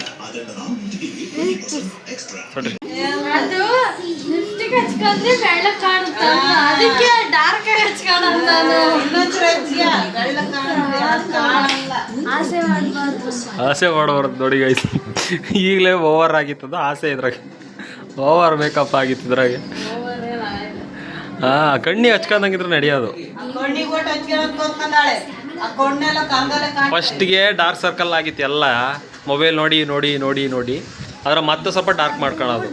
Speaker 1: ಆಸೆ ಮಾಡಬಾರ್ದು ನೋಡಿ ಗೈಸ್. ಈಗಲೇ ಓವರ್ ಆಗಿತ್ತದು ಆಸೆ. ಇದ್ರಾಗೆ ಓವರ್ ಮೇಕಪ್ ಆಗಿತ್ತು ಇದ್ರಾಗೆ. ಕಣ್ಣಿ ಹಚ್ಕೊಂಡಂಗಿದ್ರೆ ನಡೆಯೋದು. ಫಸ್ಟ್ಗೆ ಡಾರ್ಕ್ ಸರ್ಕಲ್ ಆಗಿತ್ತು ಎಲ್ಲ, ಮೊಬೈಲ್ ನೋಡಿ ನೋಡಿ ನೋಡಿ ನೋಡಿ. ಅದ್ರ ಮತ್ತೆ ಸ್ವಲ್ಪ ಡಾರ್ಕ್ ಮಾಡ್ಕೊಳ್ಳೋದು.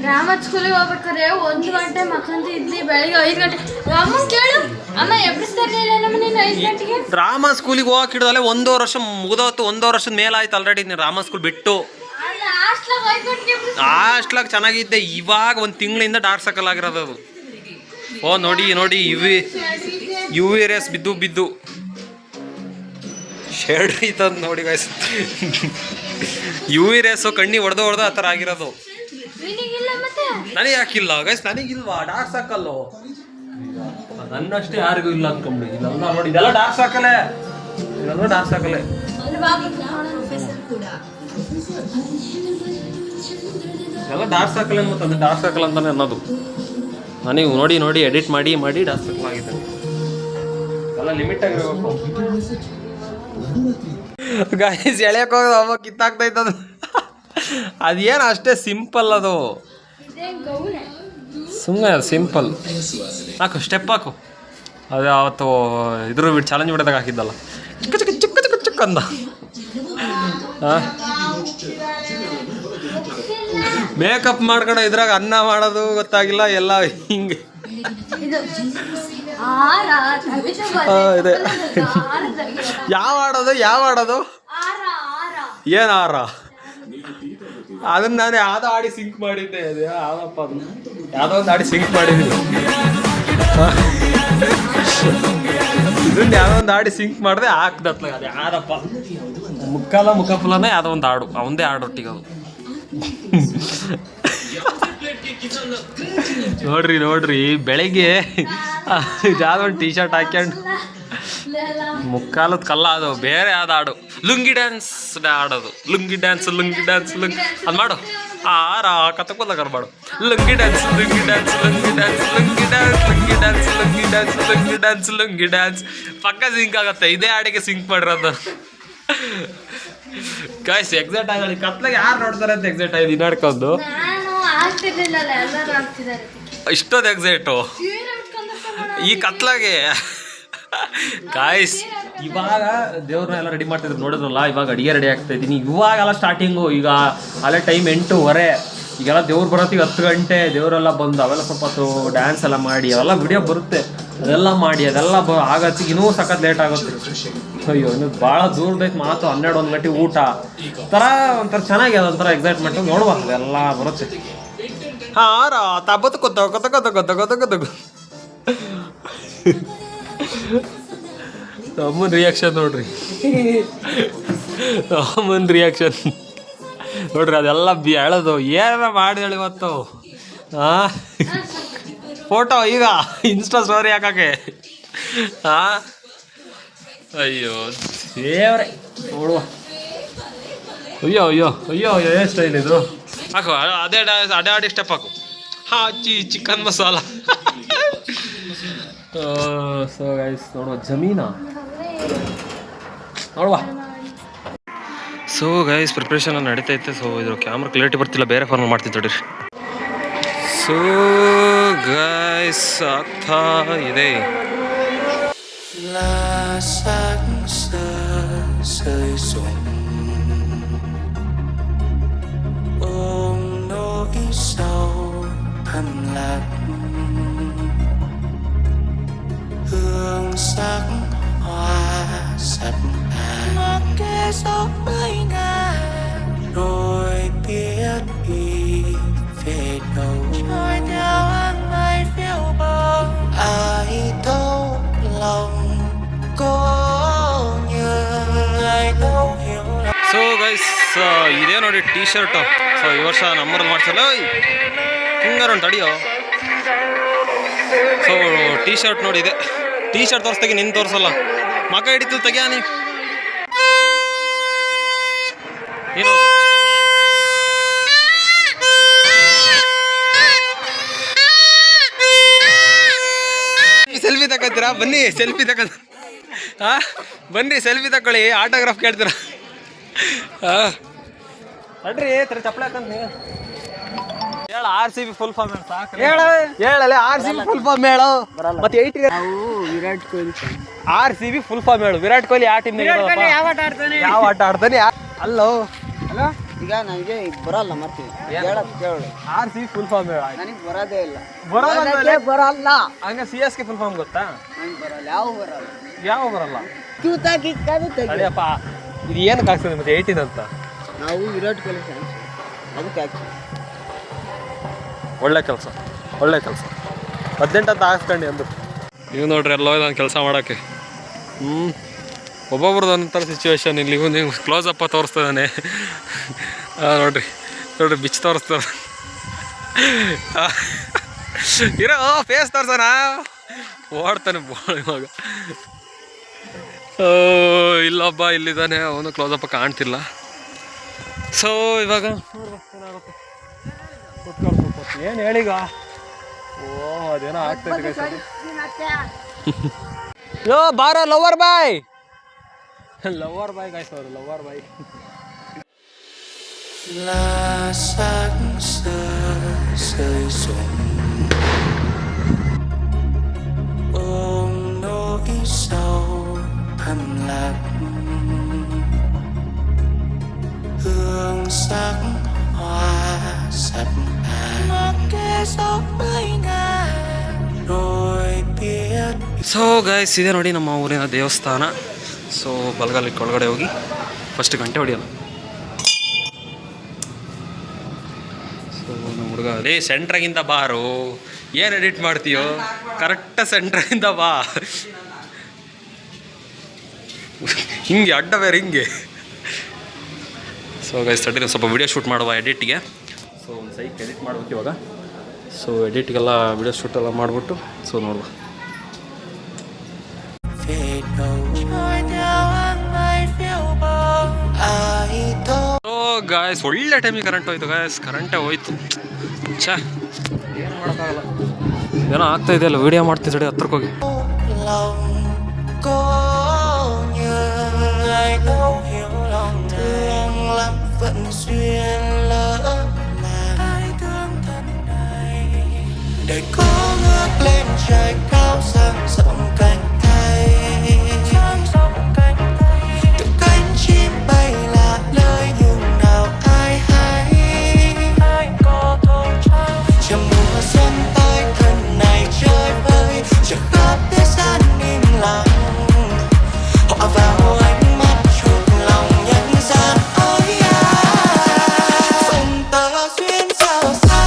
Speaker 3: ಗ್ರಾಮರ್ ಸ್ಕೂಲಿಗೆ ಹೋಗ್ಬೇಕಾದ್ರೆ 1 ಗಂಟೆ ಮಕ್ಕಂತ ಇದ್ಲಿ, ಬೆಳಿಗ್ಗೆ 5 ಗಂಟೆ. ಅಮ್ಮ ಕೇಳು, ಅಮ್ಮ ಎಬ್ಬಿಸ್ತಾರಲಿಲ್ಲ ನಮ್ಮನ್ನ 5 ಗಂಟೆಗೆ.
Speaker 1: ರಾಮ ಸ್ಕೂಲಿಗೆ ಹೋಗಕ್ಕೆ ಹಿಡಿದಲ್ಲೇ 1.5 ವರ್ಷ ಮುಗಿದೋತ್ತು. 1.5 ವರ್ಷದ ಮೇಲಾಯ್ತು ಆಲ್ರೆಡಿ ನೀನು ರಾಮ ಸ್ಕೂಲ್ ಬಿಟ್ಟು. ಹಾಸ್ಟ್ಲಾಗ ಚೆನ್ನಾಗಿದ್ದೆ. ಇವಾಗ 1 ತಿಂಗಳಿಂದ ಡಾರ್ಕ್ ಸರ್ಕಲ್ ಆಗಿರೋದು ಅದು. ನೋಡಿ ನೋಡಿ, ಯು ವಿ ರೇಸ್ ಬಿದ್ದು ಶೇಡ್ ಐತಂದು ನೋಡಿ ಗಾಯ್ಸ್. ಯು ವಿ ರೇಸು ಕಣ್ಣಿ ಹೊಡೆದು ಆ ಥರ ಆಗಿರೋದು.
Speaker 3: ನಿನಗಿಲ್ಲ ಮತ್ತೆ
Speaker 1: ನನಗೆ ಯಾಕಿಲ್ಲ ಗೈಸ್, ನನಗಿಲ್ವಾ ಡಾರ್ಕ್ ಸರ್ಕಲ್ಲು? ನನ್ನಷ್ಟೇ ಯಾರಿಗೂ ಇಲ್ಲ ಅನ್ಕೊಂಬಿಡಿ. ಇದೆಲ್ಲ ನೋಡಿ, ಇದೆಲ್ಲ ಡಾರ್ಕ್ ಸರ್ಕಲೇ, ಇದೆಲ್ಲ ಡಾರ್ಕ್ ಸರ್ಕಲೇ. ಎಲ್ಲ ಡಾರ್ಕ್ ಸರ್ಕಲ್ ಮತ್ತೆ ಡಾರ್ಕ್ ಸರ್ಕಲ್ ಅಂತಾನೆ ಅನ್ನೋದು. ನನಗೆ ನೋಡಿ ನೋಡಿ ಎಡಿಟ್ ಮಾಡಿ ಮಾಡಿ ಡಾರ್ಕ್ ಸರ್ಕಲ್ ಆಗಿದೆ. ಎಲ್ಲ ಲಿಮಿಟ್ ಆಗಿರ್ಬೇಕು ಗೈಸ್. ಎಳೆಯಕ್ಕೆ ಹೋಗೋದು ಅಮ್ಮ ಕಿತ್ತಾಗ್ತೈತದು. ಅದೇನು ಅಷ್ಟೇ ಸಿಂಪಲ್ ಅದು, ಸುಮ್ಮನೆ ಸಿಂಪಲ್. ಹಾಕು ಸ್ಟೆಪ್ ಹಾಕು. ಅದು ಅವತ್ತು ಇದ್ರ ಚಾಲೆಂಜ್ ಬಿಡೋದಾಗ ಹಾಕಿದ್ದಲ್ಲ, ಚಿಕ್ಕ ಚಿಕ್ಕ ಚಿಕ್ಕ ಚಿಕ್ಕ ಚಿಕ್ಕ ಅಂದ. ಮೇಕಪ್ ಮಾಡ್ಕೊಂಡು ಇದ್ರಾಗ ಅನ್ನ ಮಾಡೋದು ಗೊತ್ತಾಗಿಲ್ಲ, ಎಲ್ಲ ಹಿಂಗೆ ಇದೆ. ಯಾವ ಆಡೋದು ಏನು ಆರ? ಅದನ್ನ ನಾನು ಯಾವುದೋ ಆಡಿ ಸಿಂಕ್ ಮಾಡಿದ್ದೆ. ಅದು ಯಾವಪ್ಪ, ಅದು ಯಾವುದೋ ಒಂದು ಆಡಿ ಸಿಂಕ್ ಮಾಡಿದ್ದೀನಿ. ಇದನ್ನ ಯಾವುದೋ ಒಂದು ಆಡಿ ಸಿಂಕ್ ಮಾಡಿದೆ ಹಾಕ್ದತ್ಲ. ಅದು ಯಾರಪ್ಪ, ಮುಖಫಲನೇ ಯಾವುದೋ ಒಂದು ಹಾಡು, ಅವಂದೇ ಹಾಡು ಒಟ್ಟಿಗೆ ಅದು. ನೋಡ್ರಿ ಬೆಳಿಗ್ಗೆ ಯಾವುದೋ ಒಂದು ಟೀ ಶರ್ಟ್ ಹಾಕ್ಯಂಡು ಮುಕ್ಕಾಲದ ಕಲ್ಲ, ಅದು ಬೇರೆ ಯಾವ್ದು ಹಾಡು, ಲುಂಗಿ ಡ್ಯಾನ್ಸ್ ಆಡೋದು. ಲುಂಗಿ ಡ್ಯಾನ್ಸ್ ಅದು ಮಾಡು. ಕತ್ತಕೋದಾಗ ಮಾಡು. ಲುಂಗಿ ಡ್ಯಾನ್ಸ್ ಪಕ್ಕ ಸಿಂಕ್ ಆಗತ್ತೆ. ಇದೇ ಹಾಡಿಗೆ ಸಿಂಕ್ ಮಾಡಿರೋದು ಗಾಯ್ಸ್. ಎಕ್ಸಾಕ್ಟ್ ಆಗಿ ಕತ್ಲಾಗ ಯಾರು ನೋಡ್ತಾರೆ ಅಂತ ಎಕ್ಸಾಕ್ಟ್ ಆಗಿ ನಡ್ಕೊಂಡು ಇಷ್ಟೊಂದು ಎಕ್ಸೈಟು ಈ ಕತ್ಲಾಗೆ ಗಾಯ್ಸ್. ಇವಾಗ ದೇವ್ರನ್ನೆಲ್ಲ ರೆಡಿ ಮಾಡ್ತಿದ್ರು ನೋಡಿದ್ರಲ್ಲ, ಇವಾಗ ಅಡಿಗೆ ರೆಡಿ ಆಗ್ತಾ ಇದ್ದೀನಿ. ಇವಾಗೆಲ್ಲ ಸ್ಟಾರ್ಟಿಂಗು, ಈಗ ಅಲ್ಲೇ ಟೈಮ್ 8:15. ಈಗೆಲ್ಲ ದೇವ್ರು ಬರೋತ್ತಿಗೆ 10 ಗಂಟೆ. ದೇವರೆಲ್ಲ ಬಂದು ಅವೆಲ್ಲ ಸ್ವಲ್ಪ ಹೊತ್ತು ಡ್ಯಾನ್ಸ್ ಎಲ್ಲ ಮಾಡಿ ಅವೆಲ್ಲ ವಿಡಿಯೋ ಬರುತ್ತೆ, ಅದೆಲ್ಲ ಮಾಡಿ ಅದೆಲ್ಲ ಆಗತ್ತಿಗೆ ಇನ್ನೂ ಸಖತ್ ಲೇಟ್ ಆಗುತ್ತೆ. ಅಯ್ಯೋ, ಇನ್ನು ಭಾಳ ದೂರದೈತೆ ಮಾತು. 12-1 ಗಂಟೆ ಊಟ ಥರ ಒಂಥರ ಚೆನ್ನಾಗಿದೆ, ಅದೊಂಥರ ಎಕ್ಸೈಟ್ಮೆಂಟು. ನೋಡುವ ಅದೆಲ್ಲ ಬರುತ್ತೆ. ಅಮ್ಮನ ರಿಯಾಕ್ಷನ್ ನೋಡ್ರಿ, ಅಮ್ಮನ ರಿಯಾಕ್ಷನ್ ನೋಡ್ರಿ. ಅದೆಲ್ಲ ಹೇಳೋದು ಏನಾರ ಮಾಡಿ ಹೇಳಿ ಇವತ್ತು. ಫೋಟೋ ಈಗ ಇನ್ಸ್ಟಾ ಸ್ಟೋರಿ ಹಾಕಕ್ಕೆ. ಅಯ್ಯೋ ದೇವ್ರೆ, ನೋಡುವ. ಅಯ್ಯೋ ಏನು ಸ್ಟೈಲ್ ಇದು. ಹಾಕು ಅದೇ ಆಡಿ ಸ್ಟೆಪ್ ಹಾಕು. ಚಿಕನ್ ಮಸಾಲ. ಸೊ ಗೈಸ್ ನೋಡುವ ಜಮೀನಾ ನೋಡುವ. ಸೊ ಗೈಸ್ ಪ್ರಿಪ್ರೇಷನ್ ನಡೀತೈತೆ. ಸೊ ಇದು ಕ್ಯಾಮ್ರಾ ಕ್ಲಿಯರಿಟಿ ಬರ್ತಿಲ್ಲ, ಬೇರೆ ಫೋನಲ್ಲಿ ಮಾಡ್ತಿತ್ತು ನೋಡಿರಿ. ಸೊ ಗೈಸ್ ಆಗ್ತಾ ಇದೆ.
Speaker 4: hương sắc hoa sạch ngọt kê gió với ngàn rồi biết đi về đâu trôi theo áng mây phiêu bồng ai thấu lòng cô như ai thấu hiểu.
Speaker 1: So guys ಇದೇ ನೋಡಿ T shirt. So ಈ ವರ್ಷ ನಮ್ಮೂರಲ್ಲಿ ಮಾಡ್ಸಲ್ಲ ಹಿಂಗಾರ ಉಂಟು ಅಡಿಯೋ. So T shirt ನೋಡಿ, ಇದೆ T shirt ತೋರಿಸ್ತಾಗೆ ನಿನ್ನ ತೋರಿಸಲ್ಲ. ಮಗ ಹಿಡಿತು ತೆಗಿಯ ನೀ. ಏನು ಸೆಲ್ಫಿ ತಗೋತೀರಾ? ಬನ್ನಿ ಸೆಲ್ಫಿ ತಗೊಂಡು. ಬನ್ನಿ ಸೆಲ್ಫಿ ತಗೊಳ್ಳಿ, ಆಟೋಗ್ರಾಫ್ ಕೇಳ್ತೀರಾ? ಅಡ್ರಿ ತರ ಚಪ್ಪಳ ಹಾಕಂತ ಹೇಳ. RCB ಫುಲ್ ಫಾರ್ಮ್ ಹೇಳಲ್ಲ. RCB ಫುಲ್ ಫಾರ್ಮ್ ಹೇಳು. ಮತ್ತೆ 8 Virat Kohli. RCB full form ಹೇಳು. ವಿರಾಟ್ ಕೊಹ್ಲಿ ಯಾವ ಟೀಮ್ ಯಾವ ಆಟ ಆಡ್ತಾನೆ? ಅಲ್ಲೋ
Speaker 5: ಈಗ ನನಗೆ ಬರಲ್ಲ, ಮಾಡ್ತೀವಿ ಕೇಳು.
Speaker 1: RCB ಫುಲ್ ಫಾರ್ಮ್ ಹೇಳು.
Speaker 5: ನನಗೆ ಬರೋದೇ ಇಲ್ಲ.
Speaker 1: ಬರಲ್ಲ ಹಂಗ. CSK ಫುಲ್ ಫಾರ್ಮ್ ಗೊತ್ತಾ?
Speaker 5: ನನಗೆ ಬರಲ್ಲ. ಯಾವ ಬರಲ್ಲ.
Speaker 1: ಅಡಿಯಪ್ಪ ಇದು ಏನಕ್ಕೆ ಆಗ್ತದೆ ಮತ್ತೆ 18 ಅಂತ?
Speaker 5: ನಾವು ವಿರಾಟ್ ಕೊಹ್ಲಿ ಫ್ಯಾನ್ಸ್, ಅದಕ್ಕೆ ಹಾಕಿ.
Speaker 1: ಒಳ್ಳೆ ಕೆಲಸ 18 ಅಂತ ಹಾಕ್ಸ್ಕೊಂಡು ಅಂದು. ನೀವು ನೋಡ್ರಿ ಎಲ್ಲೋ ನಾನು ಕೆಲಸ ಮಾಡೋಕ್ಕೆ. ಒಬ್ಬೊಬ್ರದ್ದು ಒಂಥರ ಸಿಚುವೇಶನ್. ಇಲ್ಲಿ ನೀವು ಕ್ಲೋಸ್ ಅಪ್ಪ ತೋರಿಸ್ತಿದ್ದಾನೆ ನೋಡ್ರಿ ಬಿಚ್ಚು ತೋರಿಸ್ತಾರೆ. ಇರೋ ಫೇಸ್ ತೋರ್ಸೋಣ ಓಡ್ತಾನೆ ಇವಾಗ. ಇಲ್ಲೊಬ್ಬ ಇಲ್ಲಿದ್ದಾನೆ, ಅವನು ಕ್ಲೋಸಪ್ ಕಾಣ್ತಿಲ್ಲ. ಸೊ ಇವಾಗ ಏನು ಹೇಳಿಗ ಅದೇನೋ ಆಗ್ತೈತೆ. ಯೋ ಬಾರೋ ಲವರ್ ಬಾಯ್ ಗಾಯ್ಸ್, ಅವರು lover boy.
Speaker 4: là sáng rơi rụng ôm nỗi sầu thầm lặng hương sắc hoa sập hàng kê gió mấy ngàn rồi biết.
Speaker 1: So guys ಇದೆ ನೋಡಿ ನಮ್ಮ ಊರಿನ ದೇವಸ್ಥಾನ. ಸೊ ಬಲಗಾಲಿ ಒಳಗಡೆ ಹೋಗಿ ಫಸ್ಟ್ ಗಂಟೆ ಹೊಡಿಯೋಣ. ಸೊ ನಮ್ಮ ಹುಡುಗ ಅದೇ ಸೆಂಟ್ರಾಗಿಂದ ಬಾರು, ಏನು ಎಡಿಟ್ ಮಾಡ್ತೀಯೋ ಕರೆಕ್ಟ ಸೆಂಟ್ರಾಗಿಂದ ಬಾ. ಹಿಂಗೆ ಅಡ್ಡ ಬೇರೆ ಹಿಂಗೆ. ಸೊ ಗೈಸ್ ತಡಿ ಸ್ವಲ್ಪ ವಿಡಿಯೋ ಶೂಟ್ ಮಾಡುವ ಎಡಿಟ್ಗೆ. ಸೊ ಒಂದು ಸೈಕ್ ಎಡಿಟ್ ಮಾಡ್ಬೇಕು ಇವಾಗ. ಸೊ ಎಡಿಟ್ಗೆಲ್ಲ ವಿಡಿಯೋ ಶೂಟೆಲ್ಲ ಮಾಡಿಬಿಟ್ಟು ಸೊ ನೋಡುವ. ಗಾಯ್ಸ್ ಒಳ್ಳೆ ಟೈಮಿಗೆ ಕರೆಂಟ್ ಹೋಯ್ತು ಗಾಯ್ಸ್, ಕರೆಂಟೇ ಹೋಯ್ತು. ಛೇ ಏನು ಮಾಡೋಕ್ಕಾಗಲ್ಲ, ಏನೋ ಆಗ್ತಾ ಇದೆಯಲ್ಲ, ವೀಡಿಯೋ ಮಾಡ್ತೀವಿ ತಡಿ ಹತ್ರಕ್ಕೆ ಹೋಗಿ.
Speaker 4: Đời có ngước lên trời cao sang rộng cánh tay, từng cánh chim bay là lời nhưng nào ai hay. Chờ mùa xuân tới thân này chơi vơi, chờ khắp thế gian im lặng, hòa vào ánh mắt chuộc lòng nhân gian. Ôi à phần tơ duyên sao xa.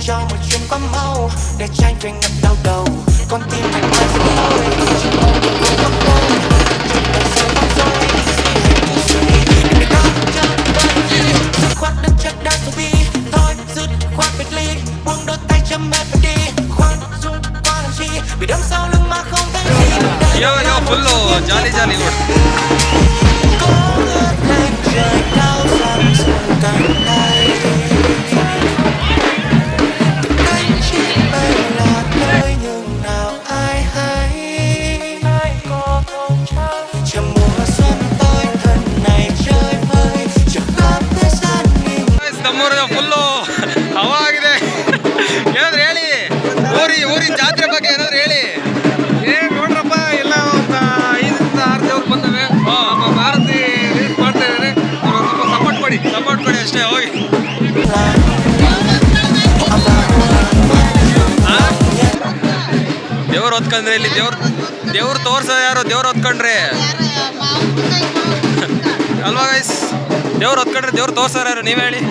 Speaker 4: Cho một chuyến quá mau để tranh truyền ngập đau đầu, con tim thành mai rất lâu chỉ mong được cùng góc đôi chuyện đời sớm bóng rồi để có chân đời dứt khoát đất chất đã rồi đi thôi, dứt khoát biệt ly buông đôi tay chấm mệt phải đi, khoan dung qua làm chi vì đâm sau lưng mà không thấy gì.
Speaker 1: Yo fullo jolly jolly good.
Speaker 4: Có ngước lên trời cao sang rộng cánh tay.
Speaker 1: ನಮ್ಮೂರಿನ full ಹವಾ ಆಗಿದೆ. ಏನಾದ್ರು ಹೇಳಿ, ಊರಿನ ಜಾತ್ರೆ ಬಗ್ಗೆ ಏನಾದ್ರು ಹೇಳಿ. ನೋಡ್ರಪ್ಪ ಎಲ್ಲ ಒಂದು 5-6 ದೇವ್ರು ಬಂದವೆ. ಭಾರತಿ ರೀಲ್ಸ್ ಮಾಡ್ತಾ ಇದ್ದಾರೆ, ಸ್ವಲ್ಪ ಸಪೋರ್ಟ್ ಕೊಡಿ ಅಷ್ಟೇ. ಹೋಗಿ ದೇವ್ರು ಹೊತ್ಕೊಂಡ್ರೆ ಇಲ್ಲಿ ದೇವ್ರು ತೋರ್ಸೋ ಯಾರು, ದೇವ್ರು ಹೊತ್ಕೊಂಡ್ರೆ ಅಲ್ವಾ ಗೈಸ್? ದೇವ್ರು ಹೊತ್ಕೊಂಡ್ರೆ ದೇವ್ರು ತೋರ್ಸೋರು ಯಾರು, ನೀವೇ ಹೇಳಿ.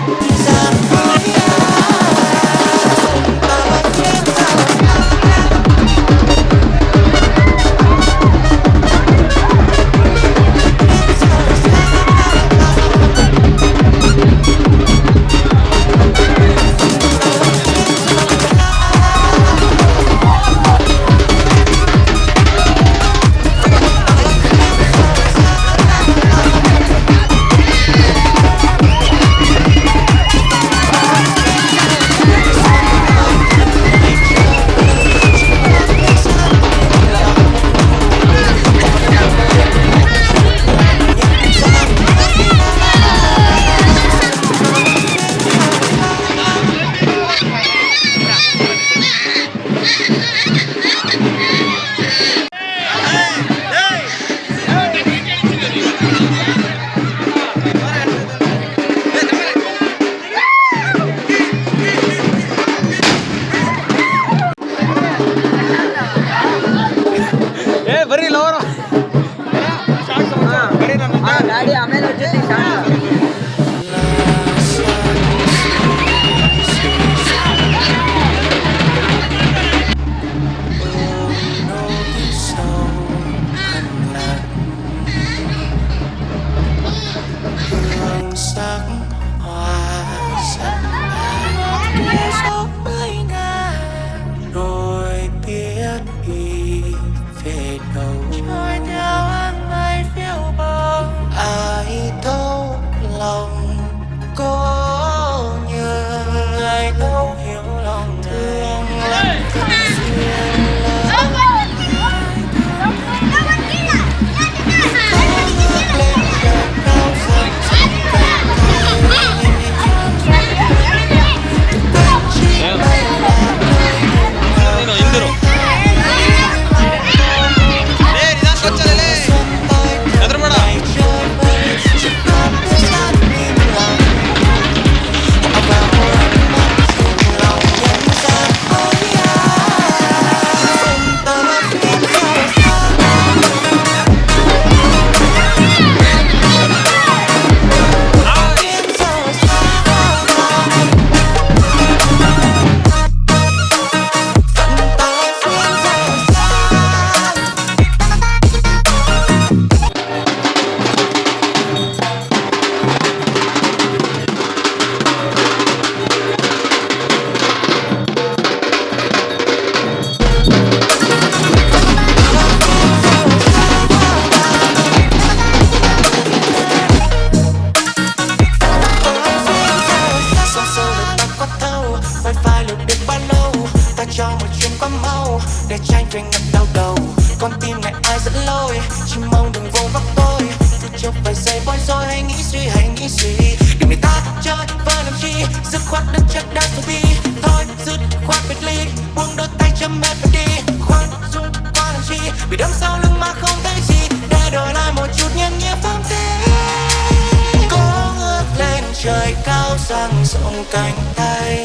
Speaker 4: để tranh truyền ngập đau đầu. Con tim này ai dẫn lối, chỉ mong đừng vô vấp tôi. Dù cho vài giây bối rối hay nghĩ suy, đừng để ta chơi và làm chi. Dứt khoát đất chất đã rồi đi, thôi dứt khoát biệt ly, buông đôi tay chấm mệt và đi. Khoan dung qua làm chi, vì đâm sau lưng mà không thấy gì, để đổi lại một chút nhân nghĩa phong thế. Cố ngước lên trời cao dang rộng cánh tay,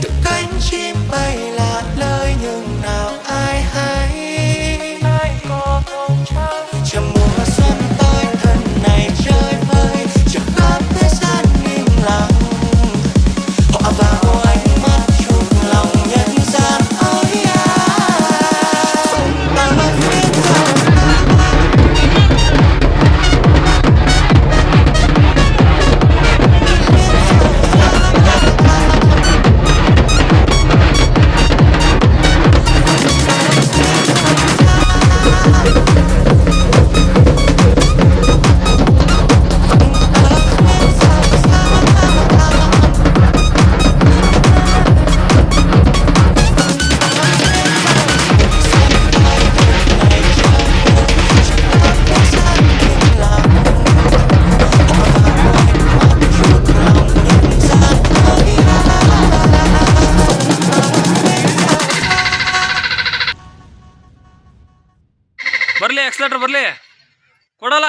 Speaker 4: từ cánh chim bay là lời nhưng nào ai hay. Chờ mùa xuân tới thân này chơi vơi, chờ khắp thế gian im lặng. Họ vào ánh mắt chung lòng nhân gian ơi à. Ta biết rằng
Speaker 1: ಬರ್ಲಿ accelerator ಬರ್ಲಿ ಕೊಡಲ್ಲ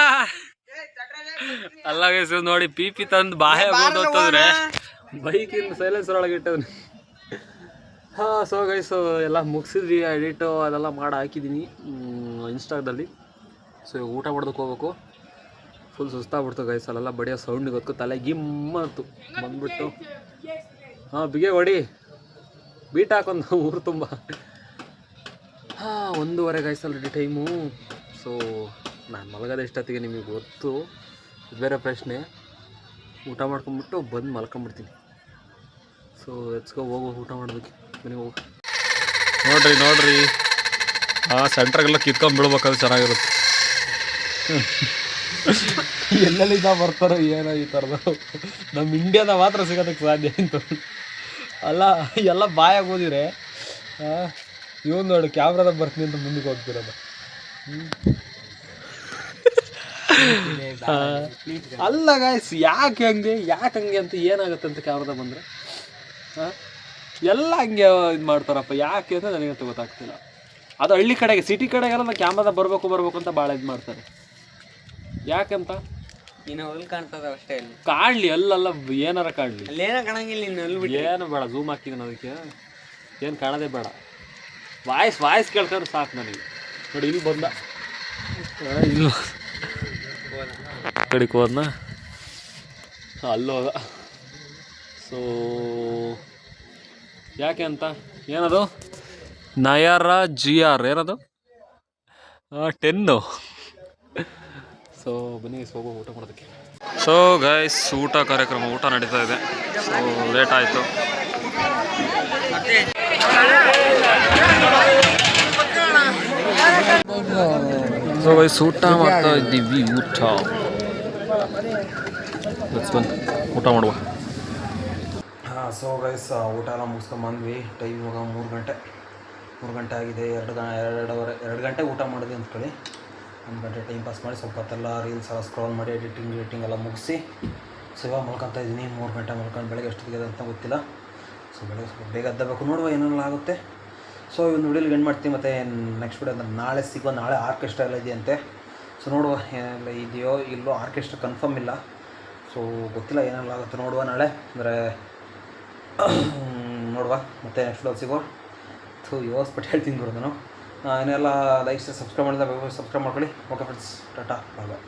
Speaker 1: ಅಲ್ಲ guys ನೋಡಿ P P ತಂದು ಬಾಹೆ ಹೋದ್ರೆ ಬೈಕಿಂದ silencer ಒಳಗೆ ಇಟ್ಟವ್ನಿ. ಹಾಂ so guys ಎಲ್ಲ ಮುಗಿಸಿದ್ವಿ, ಎಡಿಟು ಅದೆಲ್ಲ ಮಾಡಿ ಹಾಕಿದ್ದೀನಿ ಇನ್ಸ್ಟಾದಲ್ಲಿ. ಸೊ ಇವಾಗ ಊಟ ಮಾಡೋದಕ್ಕೆ ಹೋಗ್ಬೇಕು. ಫುಲ್ ಸುಸ್ತಾಗ್ಬಿಡ್ತು ಗೈಸ್, ಅಲ್ಲೆಲ್ಲ ಬಡಿಯೋ ಸೌಂಡಿಗೆ ಗೊತ್ತು ತಲೆ ಗಿಮ್ಮತ್ತು ಬಂದ್ಬಿಟ್ಟು. ಹಾಂ ಬಿಗೆ ಹೊಡಿ ಬೀಟ್ ಹಾಕೊಂದು ಊರು ತುಂಬ. ಹಾಂ 1:30 ಗೈಸ್ ಆಲ್ರೆಡಿ ಟೈಮು. ಸೊ ನಾನು ಮಲಗೋದು ಎಷ್ಟೊತ್ತಿಗೆ ನಿಮಗೆ ಗೊತ್ತು, ಬೇರೆ ಪ್ರಶ್ನೆ. ಊಟ ಮಾಡ್ಕೊಂಬಿಟ್ಟು ಬಂದು ಮಲ್ಕೊಂಬಿಡ್ತೀನಿ. ಸೊ ಎಚ್ಕೊ ಹೋಗೋ ಊಟ ಮಾಡೋದಕ್ಕೆ ಮನೆಗೆ ಹೋಗು. ನೋಡ್ರಿ ಹಾಂ ಸೆಂಟ್ರಾಗೆಲ್ಲ ಕಿತ್ಕೊಂಡ್ಬಿಡ್ಬೇಕಾದ್ರೆ ಚೆನ್ನಾಗಿರುತ್ತೆ. ಎಲ್ಲೆಲ್ಲಿಂದ ಬರ್ತಾರೋ ಏನೋ ಈ ಥರದ್ದು, ನಮ್ಮ ಇಂಡಿಯಾದ ಮಾತ್ರ ಸಿಗೋದಕ್ಕೆ ಸಾಧ್ಯ ಅಂತ ಅಲ್ಲ. ಎಲ್ಲ ಬಾಯಾಗಿ ಓದಿದ್ರೆ ಇವನು ನೋಡಿ ಕ್ಯಾಮ್ರಾದಾಗ ಬರ್ತೀನಿ ಅಂತ ಮುಂದಕ್ಕೆ ಹೋಗ್ತಿರೋದು. ಅಲ್ಲ ಗಾಯ್ಸ್ ಯಾಕೆ ಹಂಗೆ ಅಂತ ಏನಾಗುತ್ತೆ ಅಂತ ಕ್ಯಾಮ್ರಾದಾಗ ಬಂದರೆ ಎಲ್ಲ ಹಂಗೆ ಇದು ಮಾಡ್ತಾರಪ್ಪ. ಯಾಕೆ ಅಂತ ನನಗಂತೂ ಗೊತ್ತಾಗ್ತಿಲ್ಲ. ಅದು ಹಳ್ಳಿ ಕಡೆಗೆ, ಸಿಟಿ ಕಡೆಗೆಲ್ಲ ಕ್ಯಾಮ್ರಾದಾಗ ಬರಬೇಕು ಅಂತ ಭಾಳ ಇದು ಮಾಡ್ತಾರೆ. ಯಾಕಂತ
Speaker 5: ಇನ್ನು ಅಲ್ಲಿ ಕಾಣ್ತದ ಅಷ್ಟೇ,
Speaker 1: ಕಾಣಲಿ ಅಲ್ಲಲ್ಲ ಏನಾರ ಕಾಣಲಿ,
Speaker 5: ಅಲ್ಲೇನೋ ಕಾಣಂಗಿಲ್ಲ. ಇನ್ನು
Speaker 1: ಏನು ಬೇಡ, ಝೂಮ್ ಹಾಕಿದ್ದೀನಿ ಅದಕ್ಕೆ, ಏನು ಕಾಣೋದೇ ಬೇಡ. ವಾಯ್ಸ್ ಕೇಳ್ಕೊಂಡ್ರೆ ಸಾಕು ನನಗೆ. ನೋಡಿ ಇಲ್ಲಿ ಬಂದ, ಇಲ್ಲ ಕಡೆಗೆ ಹೋದ್ನ, ಅಲ್ಲೋದ. ಸೊ ಯಾಕೆ ಅಂತ ಏನದು ನಯರ GR ಏನದು 10. ಸೊ ಬನ್ನಿ ಹೋಗೋ ಊಟ ಮಾಡೋದಕ್ಕೆ. ಸೊ ಗೈಸ್ ಊಟ ಕಾರ್ಯಕ್ರಮ, ಊಟ ನಡೀತಾ ಇದೆ. ಸೊ ಲೇಟ್ ಆಯಿತು. ಸೊ ಗೈಸ್ ಊಟ ಮಾಡ್ತಾ ಇದ್ದೀವಿ. ಊಟ ಮಾಡುವ. ಹಾಂ ಸೊ ಗೈಸ್ ಊಟ ಎಲ್ಲ ಮುಗಿಸ್ಕೊಂಬಂದ್ವಿ. ಟೈಮ್ ಇವಾಗ 3 ಗಂಟೆ ಆಗಿದೆ. 2 ಗಂಟೆ ಊಟ ಮಾಡಿದ್ವಿ ಅಂದ್ಕೊಳ್ಳಿ. 1 ಗಂಟೆ ಟೈಮ್ ಪಾಸ್ ಮಾಡಿ ಸ್ವಲ್ಪ ಹೊತ್ತೆಲ್ಲ ರೀಲ್ಸ್ ಎಲ್ಲ ಸ್ಕ್ರಾಲ್ ಮಾಡಿ ಎಡಿಟಿಂಗ್ ಎಲ್ಲ ಮುಗಿಸಿ ಸೊ ಇವಾಗ ಮಲ್ಕೊತಾ ಇದ್ದೀನಿ. 3 ಗಂಟೆ ಮಲ್ಕೊಂಡು ಬೆಳಗ್ಗೆ ಎಷ್ಟೊತ್ತಿಗೆ ಅಂತ ಗೊತ್ತಿಲ್ಲ. ಸೊ ಬೆಳಗ್ಗೆ ಸ್ವಲ್ಪ ಬೇಗ ಎದ್ದಬೇಕು, ನೋಡುವ ಏನೆಲ್ಲ ಆಗುತ್ತೆ. ಸೊ ಇವನು ವಿಡಿಯೋಲಿ ಎಂಡ್ ಮಾಡ್ತೀವಿ. ಮತ್ತು ನೆಕ್ಸ್ಟ್ ವಿಡಿಯೋ ಅಂದರೆ ನಾಳೆ ಸಿಗುವ. ನಾಳೆ ಆರ್ಕೆಸ್ಟ್ರಾ ಎಲ್ಲ ಇದೆಯಂತೆ. ಸೊ ನೋಡುವ ಏನೆಲ್ಲ ಇದೆಯೋ ಇಲ್ಲೋ, ಆರ್ಕೆಸ್ಟ್ರಾ ಕನ್ಫರ್ಮ್ ಇಲ್ಲ. ಸೊ ಗೊತ್ತಿಲ್ಲ ಏನೆಲ್ಲ ಆಗುತ್ತೆ, ನೋಡುವ ನಾಳೆ. ಅಂದರೆ ನೋಡುವ ಮತ್ತು ನೆಕ್ಸ್ಟ್ ವಿಡಿಯೋ ಸಿಗೋ. ಯೋಸ್ಬಿಟ್ಟು ಹೇಳ್ತೀನಿ ಗುರು ನಾನು. ಏನೆಲ್ಲ ಲೈಕ್ ಸಬ್ಸ್ಕ್ರೈಬ್ ಮಾಡಿದ್ರೆ ಸಬ್ಸ್ಕ್ರೈಬ್ ಮಾಡ್ಕೊಳ್ಳಿ. ಓಕೆ ಫ್ರೆಂಡ್ಸ್, ಟಾಟಾ ಬಾಯ್ ಬಾಯ್.